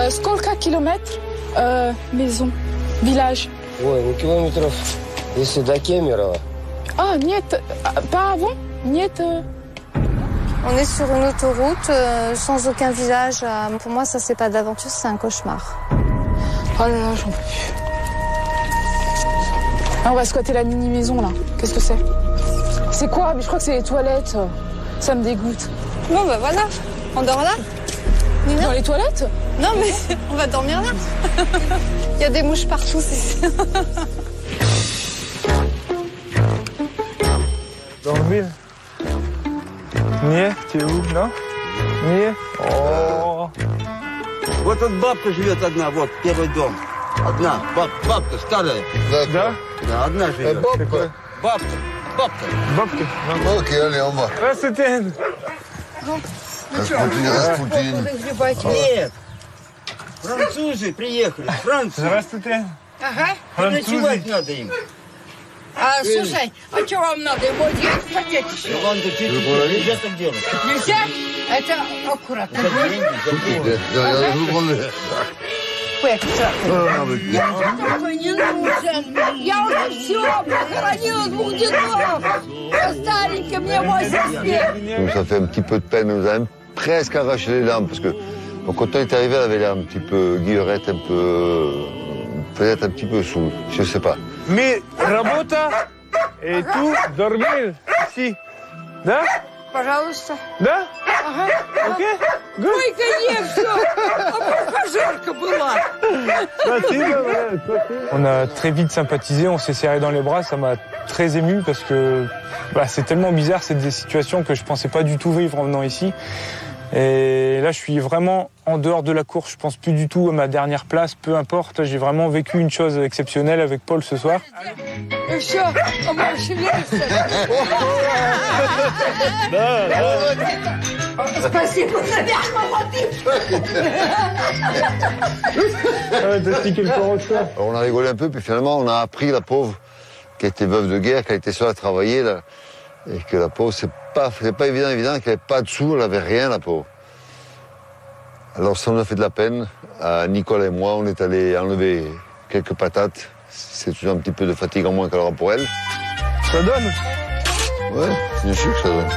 Сколько километров? Maison. Village. Ой, километров, если до Кемерово. Ah, нет, pas avant? Нет. On est sur une autoroute sans aucun village. Pour moi, ça, c'est pas d'aventure, c'est un cauchemar. Oh là là, j'en peux plus. Ah, on va squatter la mini-maison, là. Qu'est-ce que c'est? C'est quoi? Mais je crois que c'est les toilettes. Ça me dégoûte. Bon, bah voilà. On dort là? Nina? Dans les toilettes? Non, mais on va dormir là. Il y a des mouches partout, c'est ça. Dormir? Нет, ты où, non? Нет? О. Вот тут бабка живет одна, вот, первый дом. Одна, бабка старая. Да? Да, одна живет. Бабка? Бабка. Бабки? Окей, allez, on va. Здравствуйте. Распутин. Нет. Французы приехали, Франция. Здравствуйте. Ага. Ночевать надо им. Слушай, а что вам надо? Его деньги хотите еще? Нельзя так делать. Нельзя? Это аккуратно. Такой не нужен. Я уже все похоронила 2 дедов. Старенький, мне 80 лет. Donc ça fait un petit peu de peine, nous a presque arraché les lampes, parce que donc, quand on est arrivé, elle avait l'air un petit peu guillerette, un peu... peut-être un petit peu saoule, je sais pas. Мы работа и тут dormir ici. Да? Пожалуйста. Да? Ага. Окей? Ой, конечно. А жарко была. On a très vite sympathisé, on s'est serré dans les bras, ça m'a très ému parce que c'est tellement bizarre, c'est des situations que je pensais pas du tout vivre en venant ici. Et là, je suis vraiment en dehors de la course, je pense plus du tout à ma dernière place, peu importe, j'ai vraiment vécu une chose exceptionnelle avec Paul ce soir. И все, оморщились. Спасибо за Alors, on a rigolé un peu, puis finalement, on a appris la pauvre, qui était veuve de guerre, qui a été seule à travailler, là, et que la pauvre, c'est pas évident, qu'elle n'avait pas de sous, elle n'avait rien, la pauvre. Alors, ça nous a fait de la peine. Nicolas et moi, on est allés enlever quelques patates. C'est toujours un petit peu de fatigue en moins qu'elle aura pour elle. Ça donne? Ouais, bien sûr que ça donne.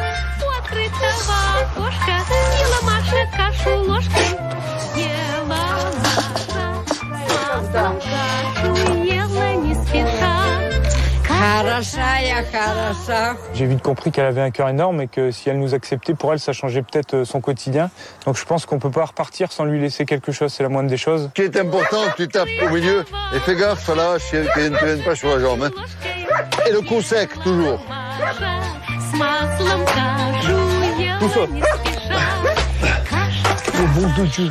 J'ai vite compris qu'elle avait un cœur énorme et que si elle nous acceptait, pour elle, ça changeait peut-être son quotidien. Donc je pense qu'on peut pas repartir sans lui laisser quelque chose, c'est la moindre des choses. Ce qui est important, tu tapes au milieu et fais gaffe là, qu'elle ne te vienne pas sur la jambe. Hein. Et le coup sec, toujours. Tout ça. Le bon de Dieu.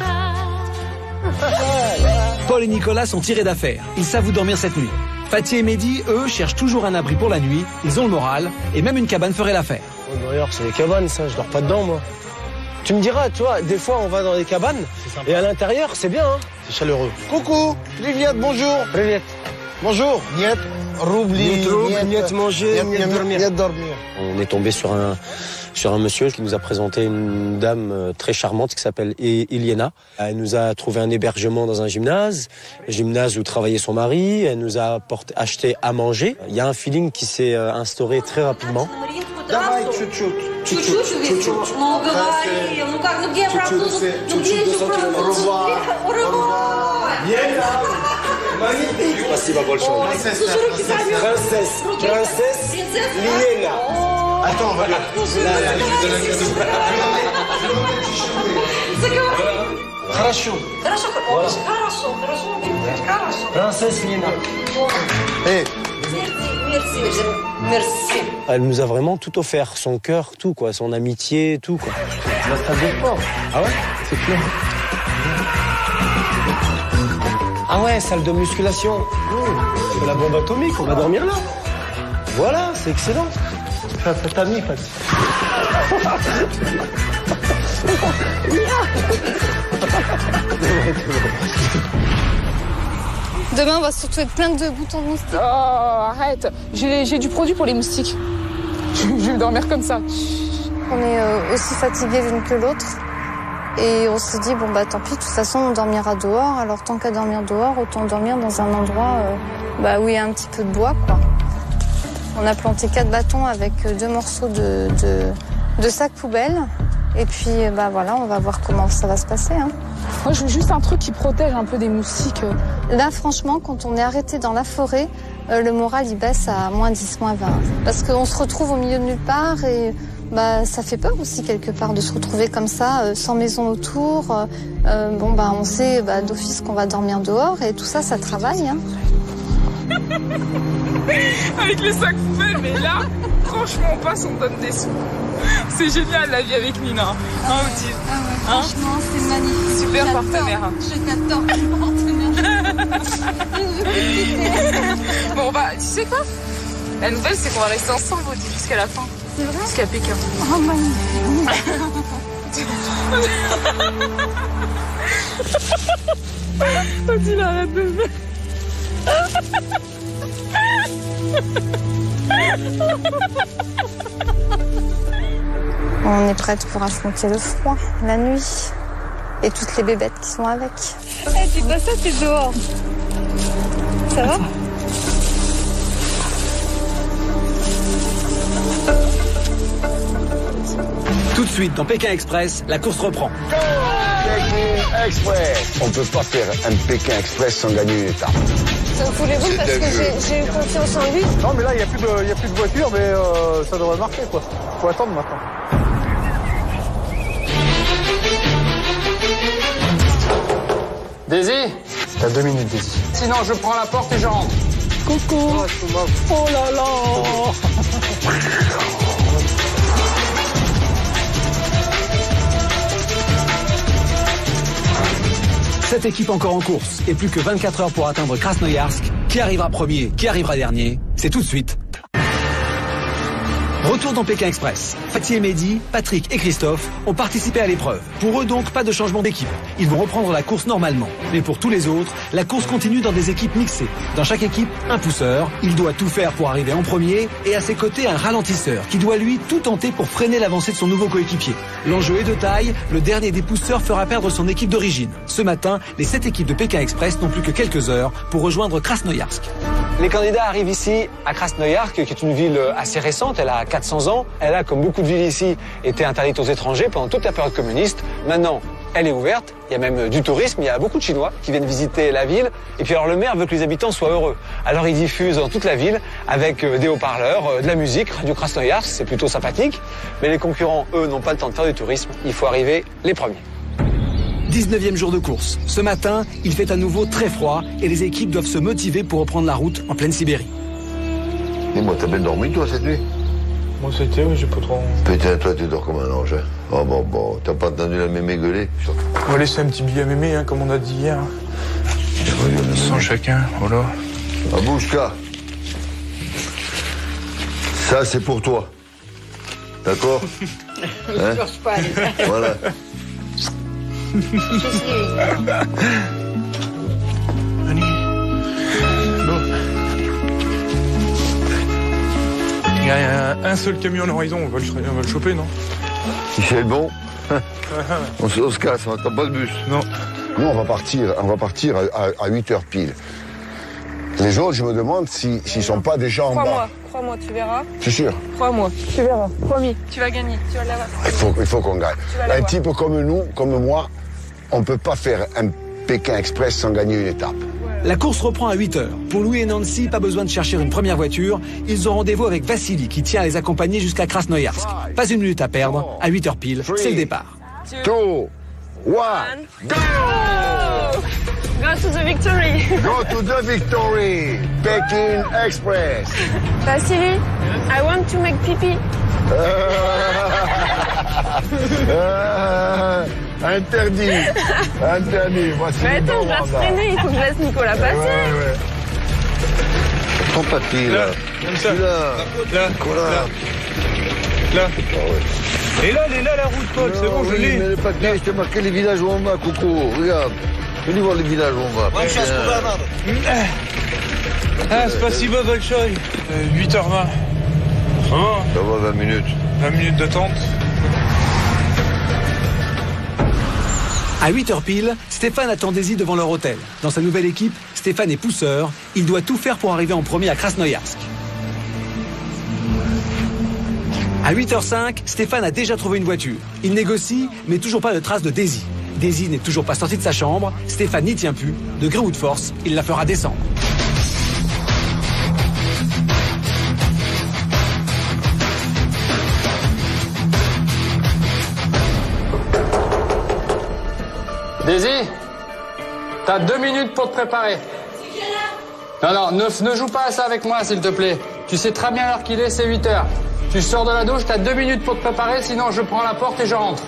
Paul et Nicolas sont tirés d'affaire. Ils savent où dormir cette nuit. Fatih et Mehdi, eux, cherchent toujours un abri pour la nuit. Ils ont le moral et même une cabane ferait l'affaire. D'ailleurs, c'est des cabanes, ça. Je dors pas dedans, moi. Tu me diras, tu vois, des fois, on va dans des cabanes et à l'intérieur, c'est bien, hein. C'est chaleureux. Coucou, Privet, bonjour. Privet. Bonjour. Niet, roubli, niet manger, niet dormir. Niet dormir. On est tombé sur un monsieur qui nous a présenté une dame très charmante qui s'appelle Iliana. Elle nous a trouvé un hébergement dans un gymnase où travaillait son mari. Elle nous a acheté à manger. Il y a un feeling qui s'est instauré très rapidement. Давай чуть-чуть. Чуть-чуть. Ну, говори. Ну, как, ну, где правда? Ну, где еще правда? Спасибо большое. Принцесса Лиена. Attends, on va là. Хорошо. Принцесса Лиена. Merci. Elle nous a vraiment tout offert, son cœur, tout quoi, son amitié, tout quoi. La salle de sport. Ah ouais? C'est clair. Ah ouais, salle de musculation. C'est la bombe atomique, on va dormir là. Voilà, c'est excellent. Ça t'a mis, Fatih. Demain, on va surtout être plein de boutons de moustiques. Oh, arrête. J'ai du produit pour les moustiques. Je vais dormir comme ça. On est aussi fatigués l'une que l'autre. Et on s'est dit, bon bah tant pis, de toute façon on dormira dehors. Alors tant qu'à dormir dehors, autant dormir dans un endroit où il y a un petit peu de bois, quoi. On a planté 4 bâtons avec 2 morceaux de sacs poubelles. Et puis voilà, on va voir comment ça va se passer. Hein. Moi je veux juste un truc qui protège un peu des moustiques. Là franchement, quand on est arrêté dans la forêt, le moral il baisse à -10, -20. Parce qu'on se retrouve au milieu de nulle part et ça fait peur aussi quelque part de se retrouver comme ça, sans maison autour. On sait d'office qu'on va dormir dehors et tout ça, ça travaille. Hein. Avec les sacs poubelles, mais là, franchement, on passe, on donne des sous. C'est génial la vie avec Nina. Hein, Odile? Franchement, c'est magnifique. Super partenaire. Je t'adore, partenaire. Bon, tu sais quoi? La nouvelle, c'est qu'on va rester ensemble, Odile, jusqu'à la fin. C'est vrai? Jusqu'à Pékin. Oh, magnifique. Odile, arrête de faire. On est prête pour affronter le froid, la nuit et toutes les bébêtes qui sont avec. Tu vois ça, t'es dehors. Ça va? Tout de suite, dans Pékin Express, la course reprend. Pékin Express. On ne peut pas faire un Pékin Express sans gagner une étape. Ça me fout les boules parce que j'ai eu confiance en lui. Non, mais là, il n'y a plus de voiture, mais ça devrait marcher, quoi. Faut attendre maintenant. Daisy, t'as 2 minutes, Daisy. Sinon, je prends la porte et je rentre. Coucou. Oh là là. Cette équipe encore en course et plus que 24 heures pour atteindre Krasnoïarsk. Qui arrivera premier, qui arrivera dernier, c'est tout de suite. Retour dans Pékin Express. Fatih et Mehdi, Patrick et Christophe ont participé à l'épreuve. Pour eux donc, pas de changement d'équipe. Ils vont reprendre la course normalement. Mais pour tous les autres, la course continue dans des équipes mixées. Dans chaque équipe, un pousseur. Il doit tout faire pour arriver en premier. Et à ses côtés, un ralentisseur qui doit lui tout tenter pour freiner l'avancée de son nouveau coéquipier. L'enjeu est de taille. Le dernier des pousseurs fera perdre son équipe d'origine. Ce matin, les 7 équipes de Pékin Express n'ont plus que quelques heures pour rejoindre Krasnoïarsk. Les candidats arrivent ici à Krasnoïarsk, qui est une ville assez récente, elle a 400 ans. Elle a, comme beaucoup de villes ici, été interdite aux étrangers pendant toute la période communiste. Maintenant, elle est ouverte, il y a même du tourisme, il y a beaucoup de Chinois qui viennent visiter la ville. Et puis alors le maire veut que les habitants soient heureux. Alors il diffuse dans toute la ville avec des haut-parleurs, de la musique, Radio Krasnoïarsk, c'est plutôt sympathique. Mais les concurrents, eux, n'ont pas le temps de faire du tourisme, il faut arriver les premiers. 19e jour de course. Ce matin, il fait à nouveau très froid et les équipes doivent se motiver pour reprendre la route en pleine Sibérie. Et moi, t'as bien dormi, toi, cette nuit? Moi, c'était, oui, j'ai pas trop... Putain, toi, tu dors comme un ange, hein. Oh, bon, t'as pas entendu la mémé gueuler? On va laisser un petit billet à mémé, hein, comme on a dit hier. 100 chacun, voilà. Abouchka, ça, c'est pour toi. D'accord? Je cherche pas, les gars. Voilà. Il y a un seul camion à l'horizon, on va le choper, non? Michel, bon. On se casse, on n'attend pas de bus. Non. Nous, on va partir à 8h pile. Les autres, je me demande s'ils sont pas déjà en bas. Crois-moi, tu verras. C'est sûr. Crois-moi, tu verras. Promis, tu vas gagner, tu vas l'avoir. Il faut qu'on gagne. Un type comme nous, comme moi, on peut pas faire un Pékin Express sans gagner une étape. La course reprend à 8h. Pour Louis et Nancy, pas besoin de chercher une première voiture. Ils ont rendez-vous avec Vassili qui tient à les accompagner jusqu'à Krasnoïarsk. Pas une minute à perdre. À 8h pile, c'est le départ. 2, 1, go! Go to the victory. Go to the victory. Pékin Express. Vassili, I want to make pipi. Interdit. Voici. Mais attends, je dois te freiner, il faut que je laisse Nicolas passer. Ouais. Ton papier, là. Comme ça. Là. Nicolas. Là. Et là, elle est là, la route, Paul, c'est bon, je l'ai. Mais le papier, je t'ai marqué les villages où on va, Coco. Regarde. Venez voir les villages où on va. Bonne chance, Ah, spasibo, Bolchoï. 8h20. Oh. Ça va, 20 minutes. 20 minutes d'attente. À 8h pile, Stéphane attend Daisy devant leur hôtel. Dans sa nouvelle équipe, Stéphane est pousseur. Il doit tout faire pour arriver en premier à Krasnoïarsk. À 8h05, Stéphane a déjà trouvé une voiture. Il négocie, mais toujours pas de trace de Daisy. Daisy n'est toujours pas sortie de sa chambre. Stéphane n'y tient plus. De gré ou de force, il la fera descendre. Daisy, t'as 2 minutes pour te préparer. Non, ne joue pas à ça avec moi, s'il te plaît. Tu sais très bien l'heure qu'il est, c'est 8h. Tu sors de la douche, t'as 2 minutes pour te préparer, sinon je prends la porte et je rentre.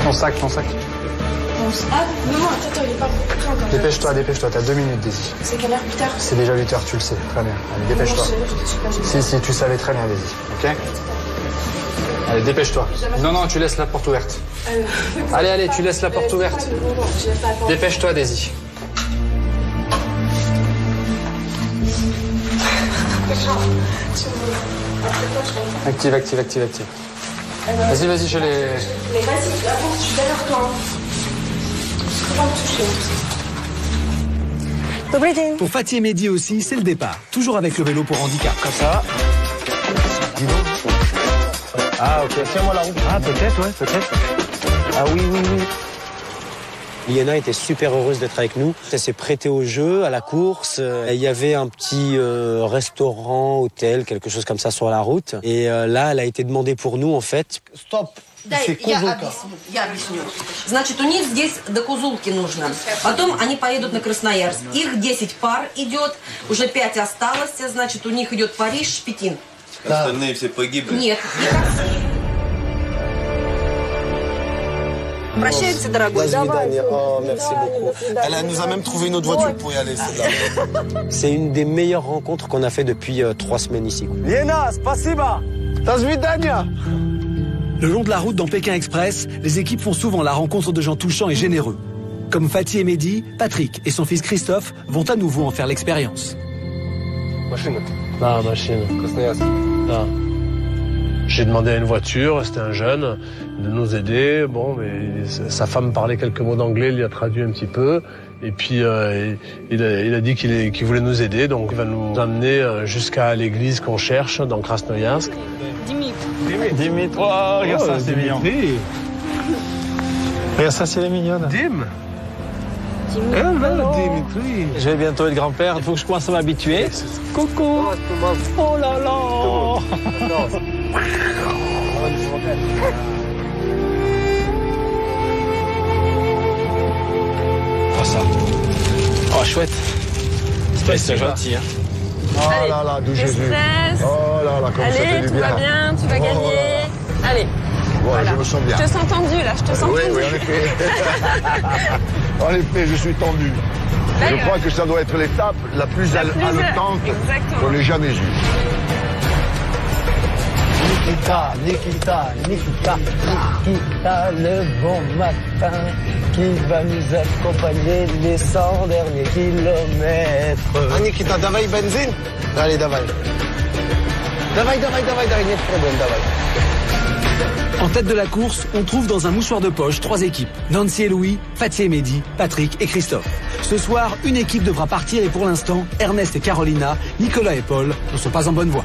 Ton sac. Mon sac? Non, attends, il est pas prêt encore. Dépêche-toi, t'as 2 minutes, Daisy. C'est quelle heure, 8h? C'est déjà 8h, tu le sais, très bien. Allez, dépêche-toi. Si, tu savais très bien, Daisy, ok? Allez, dépêche-toi. Non, tu laisses la porte ouverte. Allez, tu laisses la porte ouverte. Dépêche-toi, Daisy. Active. Vas-y, je les... Mais vas-y, avance, je suis derrière toi. Faut pas me toucher. Pour Fatih et Mehdi aussi, c'est le départ. Toujours avec le vélo pour handicap. Comme ça. Dis donc. Ah, ok. Tiens-moi la roue. Ah, peut-être. Ah oui. Liena était super heureuse d'être avec nous. Elle s'est prêtée au jeu, à la course. Il y avait un petit restaurant, hôtel, quelque chose comme ça sur la route. Et là, elle a été demandée pour nous, en fait. Stop. Я объясню. Значит, у них здесь до Кузулки нужно. Потом они поедут на Красноярск. Их 10 пар идет, уже 5 осталось. Значит, у них идет Париж, Пекин. Остальные все погибли? Нет. Прощаемся, дорогой. Oh, merci beaucoup. Elle nous a même trouvé une autre voiture pour y aller. C'est une des meilleures rencontres qu'on a fait depuis 3 semaines ici. Liena, spasiba. До свидания. Le long de la route dans Pékin Express, les équipes font souvent la rencontre de gens touchants et généreux. Comme Fatih et Mehdi, Patrick et son fils Christophe vont à nouveau en faire l'expérience. Machine. Non. J'ai demandé à une voiture, c'était un jeune, de nous aider. Bon, mais sa femme parlait quelques mots d'anglais, il lui a traduit un petit peu. Et puis il a dit qu'il voulait nous aider, donc il va nous amener jusqu'à l'église qu'on cherche dans Krasnoyarsk. Dimitri. Oh, regarde ça, c'est mignon. Regarde ça, c'est mignonne. Dimitri. Je vais bientôt être grand-père, il faut que je commence à m'habituer. Coucou. Oh là là. Oh ça. Oh chouette. C'est gentil, hein. Oh là là, d'où Jésus. Oh là là, comme ça fait du bien. Allez, tout va bien, tu vas gagner. Allez. Ouais, voilà. Je me sens bien. Je te sens tendu là, je te sens tendu. Oui, en effet. En effet, je suis tendu. Je crois que ça doit être l'étape la plus haletante qu'on ait jamais eue. Nikita, le bon matin, qui va nous accompagner les 100 derniers kilomètres. Ah, Nikita, давай бензин? Allez, давай. Давай, нет проблем, давай. En tête de la course, on trouve dans un mouchoir de poche 3 équipes. Nancy et Louis, Fatih et Mehdi, Patrick et Christophe. Ce soir, une équipe devra partir et pour l'instant, Ernest et Carolina, Nicolas et Paul ne sont pas en bonne voie.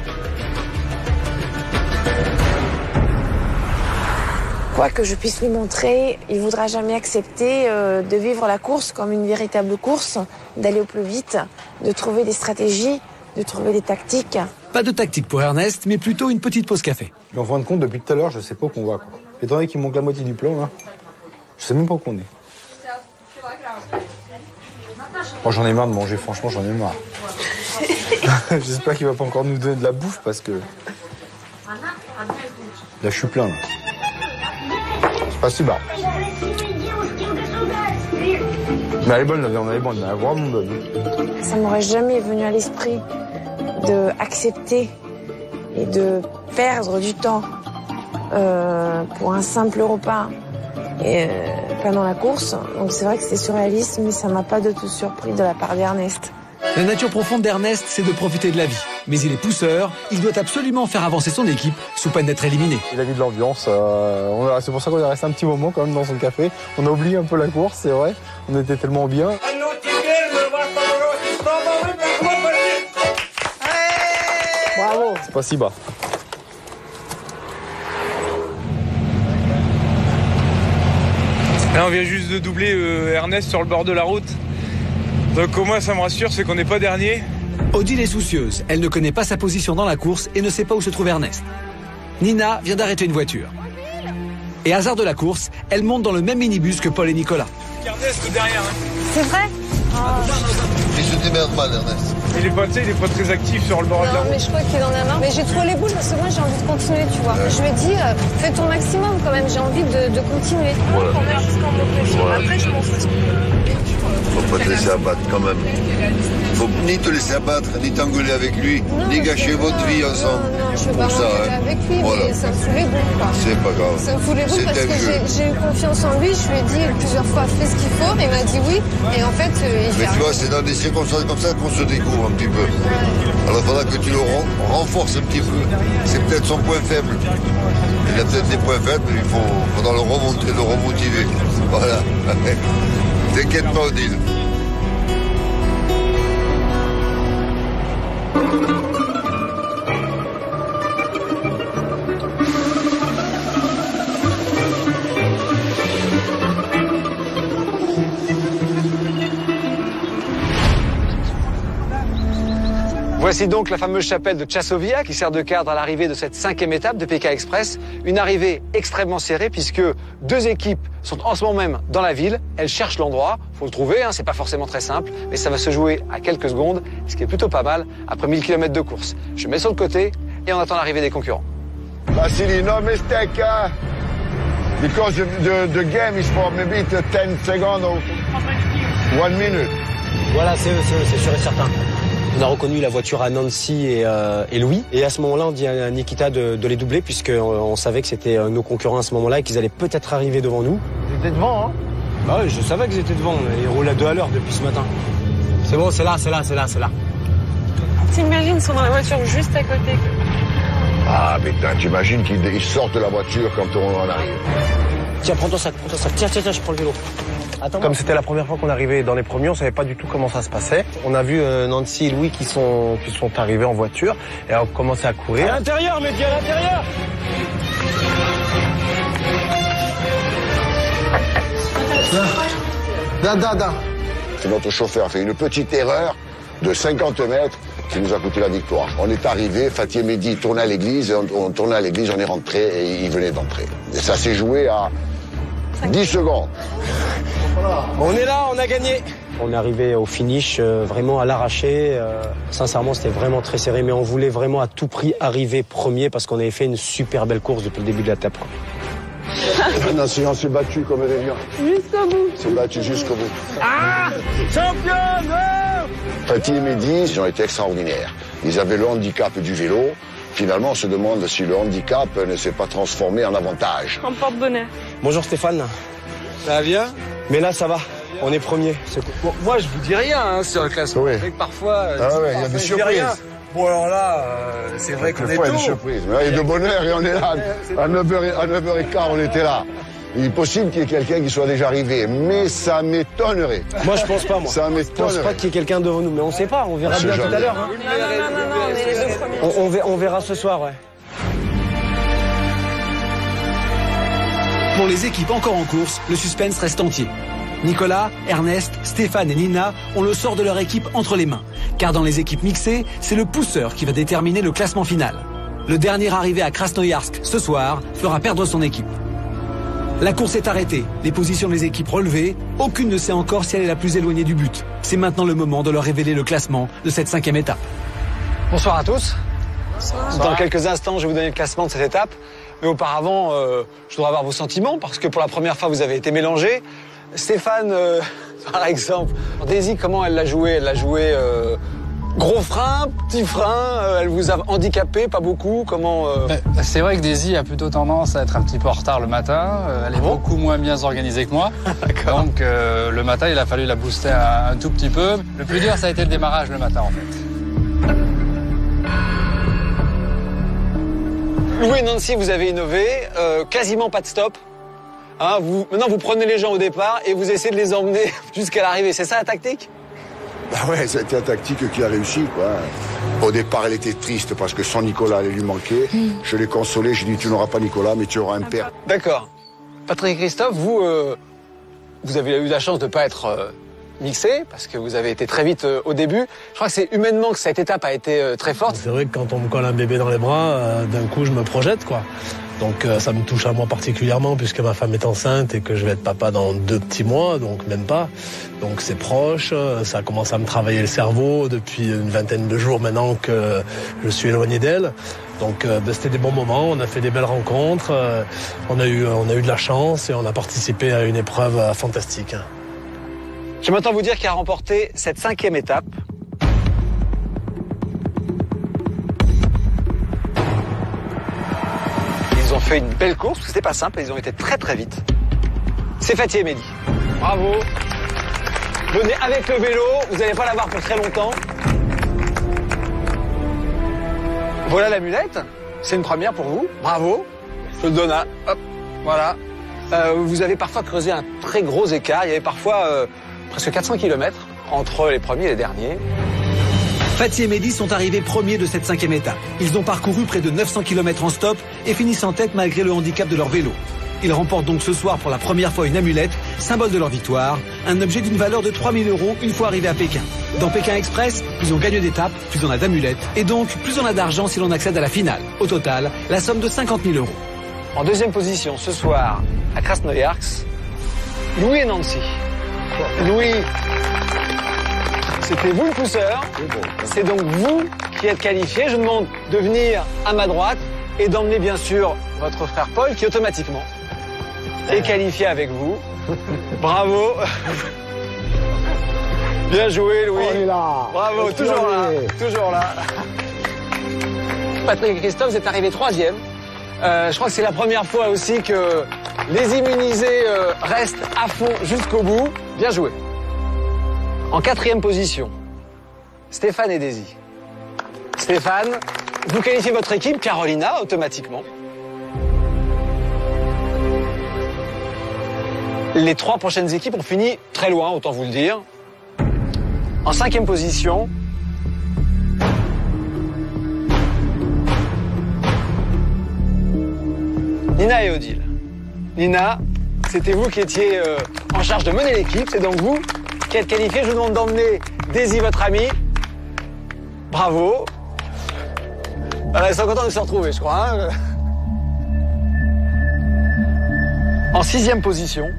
Quoi que je puisse lui montrer, il ne voudra jamais accepter de vivre la course comme une véritable course, d'aller au plus vite, de trouver des stratégies, de trouver des tactiques. Pas de tactique pour Ernest, mais plutôt une petite pause café. Mais en fin de compte, depuis tout à l'heure, je sais pas où on va. Quoi. Étant donné qu'il manque la moitié du plan, là, je sais même pas où on est. Oh, j'en ai marre de manger, franchement, j'en ai marre. J'espère qu'il va pas encore nous donner de la bouffe parce que... Là, je suis plein, là. C'est pas si bas. Mais elle est bonne, la viande, elle est bonne, elle est vraiment bonne. Ça m'aurait jamais venu à l'esprit d'accepter et de perdre du temps pour un simple repas et pendant la course. Donc c'est vrai que c'est surréaliste, mais ça m'a pas du tout surpris de la part d'Ernest. La nature profonde d'Ernest, c'est de profiter de la vie. Mais il est pousseur, il doit absolument faire avancer son équipe sous peine d'être éliminé. Il a mis de l'ambiance, c'est pour ça qu'on est resté un petit moment quand même dans son café. On a oublié un peu la course, c'est vrai, on était tellement bien. Bravo. C'est pas si bas. Là, on vient juste de doubler Ernest sur le bord de la route. Donc au moins ça me rassure, c'est qu'on n'est pas dernier. Odile est soucieuse, elle ne connaît pas sa position dans la course et ne sait pas où se trouve Ernest. Nina vient d'arrêter une voiture. Et hasard de la course, elle monte dans le même minibus que Paul et Nicolas. Ernest derrière. C'est vrai? Il se démerde mal, Ernest. Il est pas très actif sur le bord de la Non, route. mais je crois qu'il en a marre. Mais j'ai trop les boules parce que moi j'ai envie de continuer, tu vois. Je lui ai dit, fais ton maximum quand même, j'ai envie de continuer. Voilà. Voilà. Après, je m'en fous. Faut pas te laisser abattre quand même. Faut ni te laisser abattre, ni t'engueuler avec lui, ni gâcher votre vie ensemble. Non, je veux pas m'engueuler avec lui, voilà. mais ça me fout les boules, quoi. C'est pas grave. Ça me fout les boules parce que j'ai eu confiance en lui, je lui ai dit plusieurs fois, fais ce qu'il faut, il m'a dit oui, et en fait, il Mais tu vois, c'est dans des circonstances comme ça qu'on se découvre un petit peu. Alors il faudra que tu le renforces un petit peu. C'est peut-être son point faible. Il a peut-être des points faibles, il faudra le remonter, le remotiver. Voilà. T'inquiète pas, Odile. Voici donc la fameuse chapelle de Tchassovia qui sert de cadre à l'arrivée de cette 5e étape de PK Express. Une arrivée extrêmement serrée puisque 2 équipes sont en ce moment même dans la ville. Elles cherchent l'endroit. Faut le trouver, hein, c'est pas forcément très simple, mais ça va se jouer à quelques secondes, ce qui est plutôt pas mal après 1000 km de course. Je mets sur le côté et on attend l'arrivée des concurrents. Vassili, no mistake, because the game is for maybe 10 seconds or 1 minute. Voilà, c'est sûr et certain. On a reconnu la voiture à Nancy et Louis. Et à ce moment-là, on dit à Nikita de les doubler puisqu'on savait que c'était nos concurrents à ce moment-là et qu'ils allaient peut-être arriver devant nous. Ils étaient devant, hein? Bah oui, je savais qu'ils étaient devant. Ils roulent à 2 à l'heure depuis ce matin. C'est bon, c'est là. T'imagines, ils sont dans la voiture juste à côté. Ah, putain, t'imagines qu'ils sortent de la voiture quand on en arrive. Tiens, prends ton sac. Tiens, je prends le vélo. Attends, comme c'était la première fois qu'on arrivait dans les premiers, on savait pas du tout comment ça se passait. On a vu Nancy et Louis qui sont arrivés en voiture et on a commencé à courir. À l'intérieur, mec, à l'intérieur. Notre chauffeur a fait une petite erreur de 50 mètres qui nous a coûté la victoire. On est arrivé, Fatih et Mehdi tournaient à l'église, on tournait à l'église, on est rentré et il venait d'entrer. Et ça s'est joué à 10 secondes. On est là, on a gagné. On est arrivé au finish vraiment à l'arraché. Sincèrement, c'était vraiment très serré, mais on voulait vraiment à tout prix arriver premier parce qu'on avait fait une super belle course depuis le début de la tape. Nancy, on s'est battu comme des lions. Jusqu'au bout. On s'est battu jusqu'au bout. Ah, championne! Fatih et Mehdi, ils ont été extraordinaires. Ils avaient le handicap du vélo. Finalement, on se demande si le handicap ne s'est pas transformé en avantage. En porte-bonheur. Bonjour Stéphane. Ça va bien? Mais là, ça va. On est premier. Bon, moi, je vous dis rien hein, sur le classement. Oui. C'est que parfois, il y a des surprises. Bon, alors là, c'est vrai qu'on est Quelquefois, il y a tôt. des surprises. Mais il y a de bonheur et on est là. À 9h15, on était là. Il est possible qu'il y ait quelqu'un qui soit déjà arrivé, mais ça m'étonnerait. Moi, je pense pas, moi. Ça Je pense pas qu'il y ait quelqu'un devant nous, mais on sait pas. On verra bien tout à l'heure. Hein. Non, on est les 2 premiers. On verra ce soir, ouais. Pour les équipes encore en course, le suspense reste entier. Nicolas, Ernest, Stéphane et Nina ont le sort de leur équipe entre les mains. Car dans les équipes mixées, c'est le pousseur qui va déterminer le classement final. Le dernier arrivé à Krasnoïarsk ce soir fera perdre son équipe. La course est arrêtée, les positions des équipes relevées, aucune ne sait encore si elle est la plus éloignée du but. C'est maintenant le moment de leur révéler le classement de cette 5e étape. Bonsoir à tous. Bonsoir. Dans quelques instants, je vais vous donner le classement de cette étape. Mais auparavant, je voudrais avoir vos sentiments parce que pour la première fois, vous avez été mélangés. Stéphane, par exemple, Daisy, comment elle l'a joué? Elle l'a joué gros frein, petit frein, elle vous a handicapé, pas beaucoup, comment... C'est vrai que Daisy a plutôt tendance à être un petit peu en retard le matin. Elle est beaucoup moins bien organisée que moi. Donc le matin, il a fallu la booster un tout petit peu. Le plus dur, ça a été le démarrage le matin, en fait. Louis et Nancy, vous avez innové, quasiment pas de stop. Hein, maintenant, vous prenez les gens au départ et vous essayez de les emmener jusqu'à l'arrivée. C'est ça la tactique? Bah ouais, c'était la tactique qui a réussi, quoi. Au départ, elle était triste parce que son Nicolas allait lui manquer. Je l'ai consolé, j'ai dit tu n'auras pas Nicolas, mais tu auras un père. D'accord. Patrick et Christophe, vous avez eu la chance de ne pas être mixé parce que vous avez été très vite au début. Je crois que c'est humainement que cette étape a été très forte. C'est vrai que quand on me colle un bébé dans les bras, d'un coup, je me projette, quoi. Donc ça me touche à moi particulièrement puisque ma femme est enceinte et que je vais être papa dans 2 petits mois, donc même pas. Donc c'est proche, ça commence à me travailler le cerveau depuis une vingtaine de jours maintenant que je suis éloigné d'elle. Donc c'était des bons moments, on a fait des belles rencontres, on a eu de la chance et on a participé à une épreuve fantastique. Je vais maintenant vous dire qui a remporté cette 5e étape. Ils ont fait une belle course, c'était pas simple, ils ont été très très vite. C'est Fatih et Mehdi. Bravo. Venez avec le vélo, vous n'allez pas l'avoir pour très longtemps. Voilà l'amulette, c'est une première pour vous, bravo. Je le donne à, hop, voilà. Vous avez parfois creusé un très gros écart, il y avait parfois presque 400 km entre les premiers et les derniers. Fatih et Mehdi sont arrivés premiers de cette 5e étape. Ils ont parcouru près de 900 km en stop et finissent en tête malgré le handicap de leur vélo. Ils remportent donc ce soir pour la première fois une amulette, symbole de leur victoire, un objet d'une valeur de 3 000 € une fois arrivés à Pékin. Dans Pékin Express, plus on gagne d'étapes, plus on a d'amulettes, et donc plus on a d'argent si l'on accède à la finale. Au total, la somme de 50 000 €. En deuxième position ce soir, à Krasnoïarsk, Louis et Nancy. Louis, c'était vous le pousseur, c'est donc vous qui êtes qualifié. Je demande de venir à ma droite et d'emmener bien sûr votre frère Paul qui automatiquement est qualifié avec vous. Bravo. Bien joué Louis. On est là. Bravo, toujours là, toujours là. Patrick et Christophe, vous êtes arrivés 3e. Je crois que c'est la première fois aussi que les immunisés restent à fond jusqu'au bout. Bien joué. En 4e position, Stéphane et Daisy. Stéphane, vous qualifiez votre équipe, Carolina, automatiquement. Les 3 prochaines équipes ont fini très loin, autant vous le dire. En 5e position, Nina et Odile. Nina, c'était vous qui étiez en charge de mener l'équipe, c'est donc vous qui êtes qualifié. Je vous demande d'emmener Daisy, votre amie. Bravo. Voilà, ils sont contents de se retrouver, je crois. Hein. En 6e position,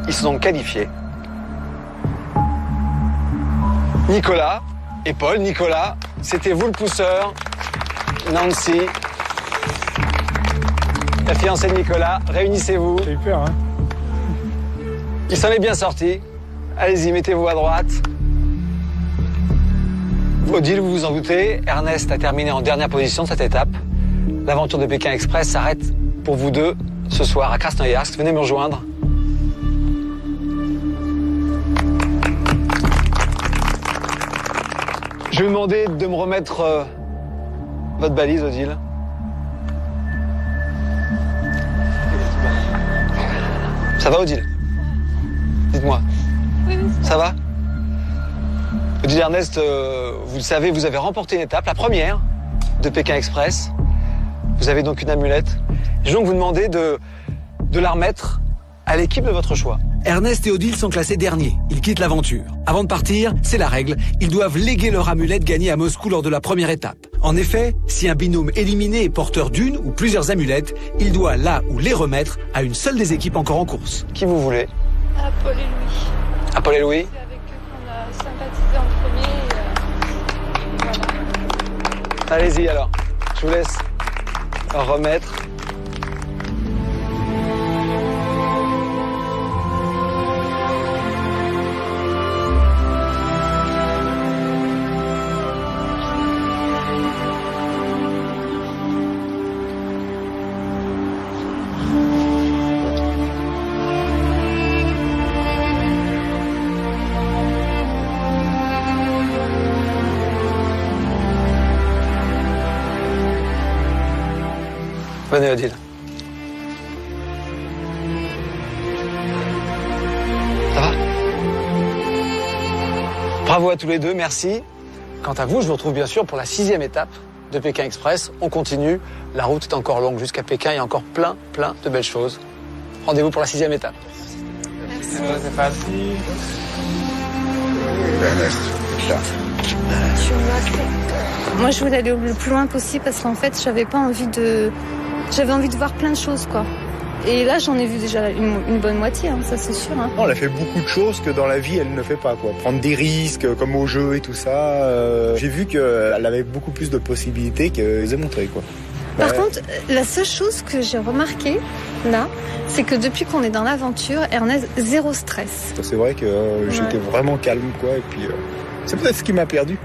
ils sont donc qualifiés. Nicolas et Paul. Nicolas, c'était vous le pousseur. Nancy, la fiancée de Nicolas, réunissez-vous. J'ai eu peur, hein. Il s'en est bien sorti. Allez-y, mettez-vous à droite. Odile, vous vous en doutez, Ernest a terminé en dernière position de cette étape. L'aventure de Pékin Express s'arrête pour vous deux ce soir à Krasnoïarsk. Venez me rejoindre. Je vais vous demander de me remettre votre balise, Odile. Ça va, Odile? Dites-moi. Oui, oui. Ça va? Odile, Ernest, vous le savez, vous avez remporté une étape, la première de Pékin Express. Vous avez donc une amulette. Je vais donc vous demander de la remettre à l'équipe de votre choix. Ernest et Odile sont classés derniers. Ils quittent l'aventure. Avant de partir, c'est la règle, ils doivent léguer leur amulette gagnée à Moscou lors de la première étape. En effet, si un binôme éliminé est porteur d'une ou plusieurs amulettes, il doit la ou les remettre à une seule des équipes encore en course. Qui vous voulez? À Paul et Louis. À Paul et Louis? C'est avec eux qu'on a sympathisé en premier. Voilà. Allez-y alors, je vous laisse remettre. Venez, Odile. Ça va? Bravo à tous les deux, merci. Quant à vous, je vous retrouve bien sûr pour la 6e étape de Pékin Express. On continue, la route est encore longue jusqu'à Pékin, il y a encore plein de belles choses. Rendez-vous pour la 6e étape. Merci. C'est facile. Ernest, là. Tu m'as fait Moi, je voulais aller le plus loin possible parce qu'en fait, j'avais envie de voir plein de choses, quoi. Et là, j'en ai vu déjà une bonne moitié, hein, ça c'est sûr. Hein. Elle a fait beaucoup de choses que dans la vie, elle ne fait pas, quoi. Prendre des risques, comme au jeu et tout ça. J'ai vu qu'elle avait beaucoup plus de possibilités qu'elle a montré, quoi. Par contre, la seule chose que j'ai remarqué, là, c'est que depuis qu'on est dans l'aventure, Ernest, zéro stress. C'est vrai que j'étais vraiment calme, quoi. Et puis, c'est peut-être ce qui m'a perdu.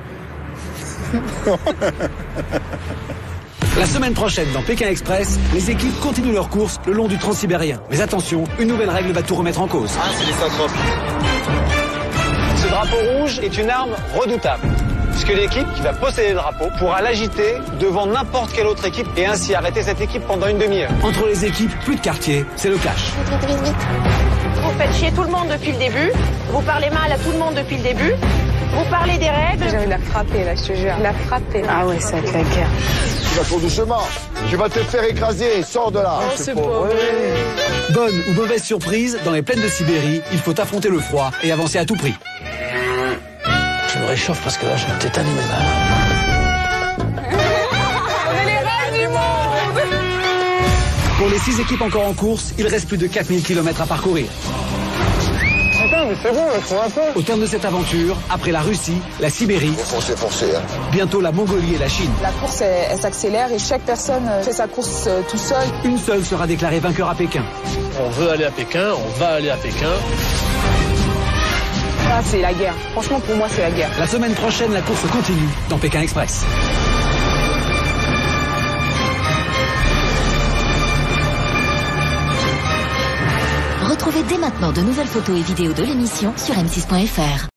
La semaine prochaine, dans Pékin Express, les équipes continuent leur course le long du Transsibérien. Mais attention, une nouvelle règle va tout remettre en cause. C'est les synthropes. Ce drapeau rouge est une arme redoutable. Puisque l'équipe qui va posséder le drapeau pourra l'agiter devant n'importe quelle autre équipe et ainsi arrêter cette équipe pendant une demi-heure. Entre les équipes, plus de quartier, c'est le clash. Vous faites chier tout le monde depuis le début. Vous parlez mal à tout le monde depuis le début. Vous parlez des règles. J'ai envie de la frapper, là, je te jure. La frapper. Ah ouais, ça va être la guerre. Tu vas trop doucement. Tu vas te faire écraser. Sors de là. Oh, c'est pas vrai. Bonne ou mauvaise surprise, dans les plaines de Sibérie, il faut affronter le froid et avancer à tout prix. Je me réchauffe parce que là, je vais tétaniser. On est les reines du monde. Pour les 6 équipes encore en course, il reste plus de 4000 km à parcourir. Attends, mais c'est bon, je trouve un peu. Au terme de cette aventure, après la Russie, la Sibérie, Forcez, hein. bientôt la Mongolie et la Chine. La course, elle s'accélère et chaque personne fait sa course tout seul. Une seule sera déclarée vainqueur à Pékin. On veut aller à Pékin, on va aller à Pékin. Ah, c'est la guerre. Franchement, pour moi, c'est la guerre. La semaine prochaine, la course continue dans Pékin Express. Retrouvez dès maintenant de nouvelles photos et vidéos de l'émission sur m6.fr.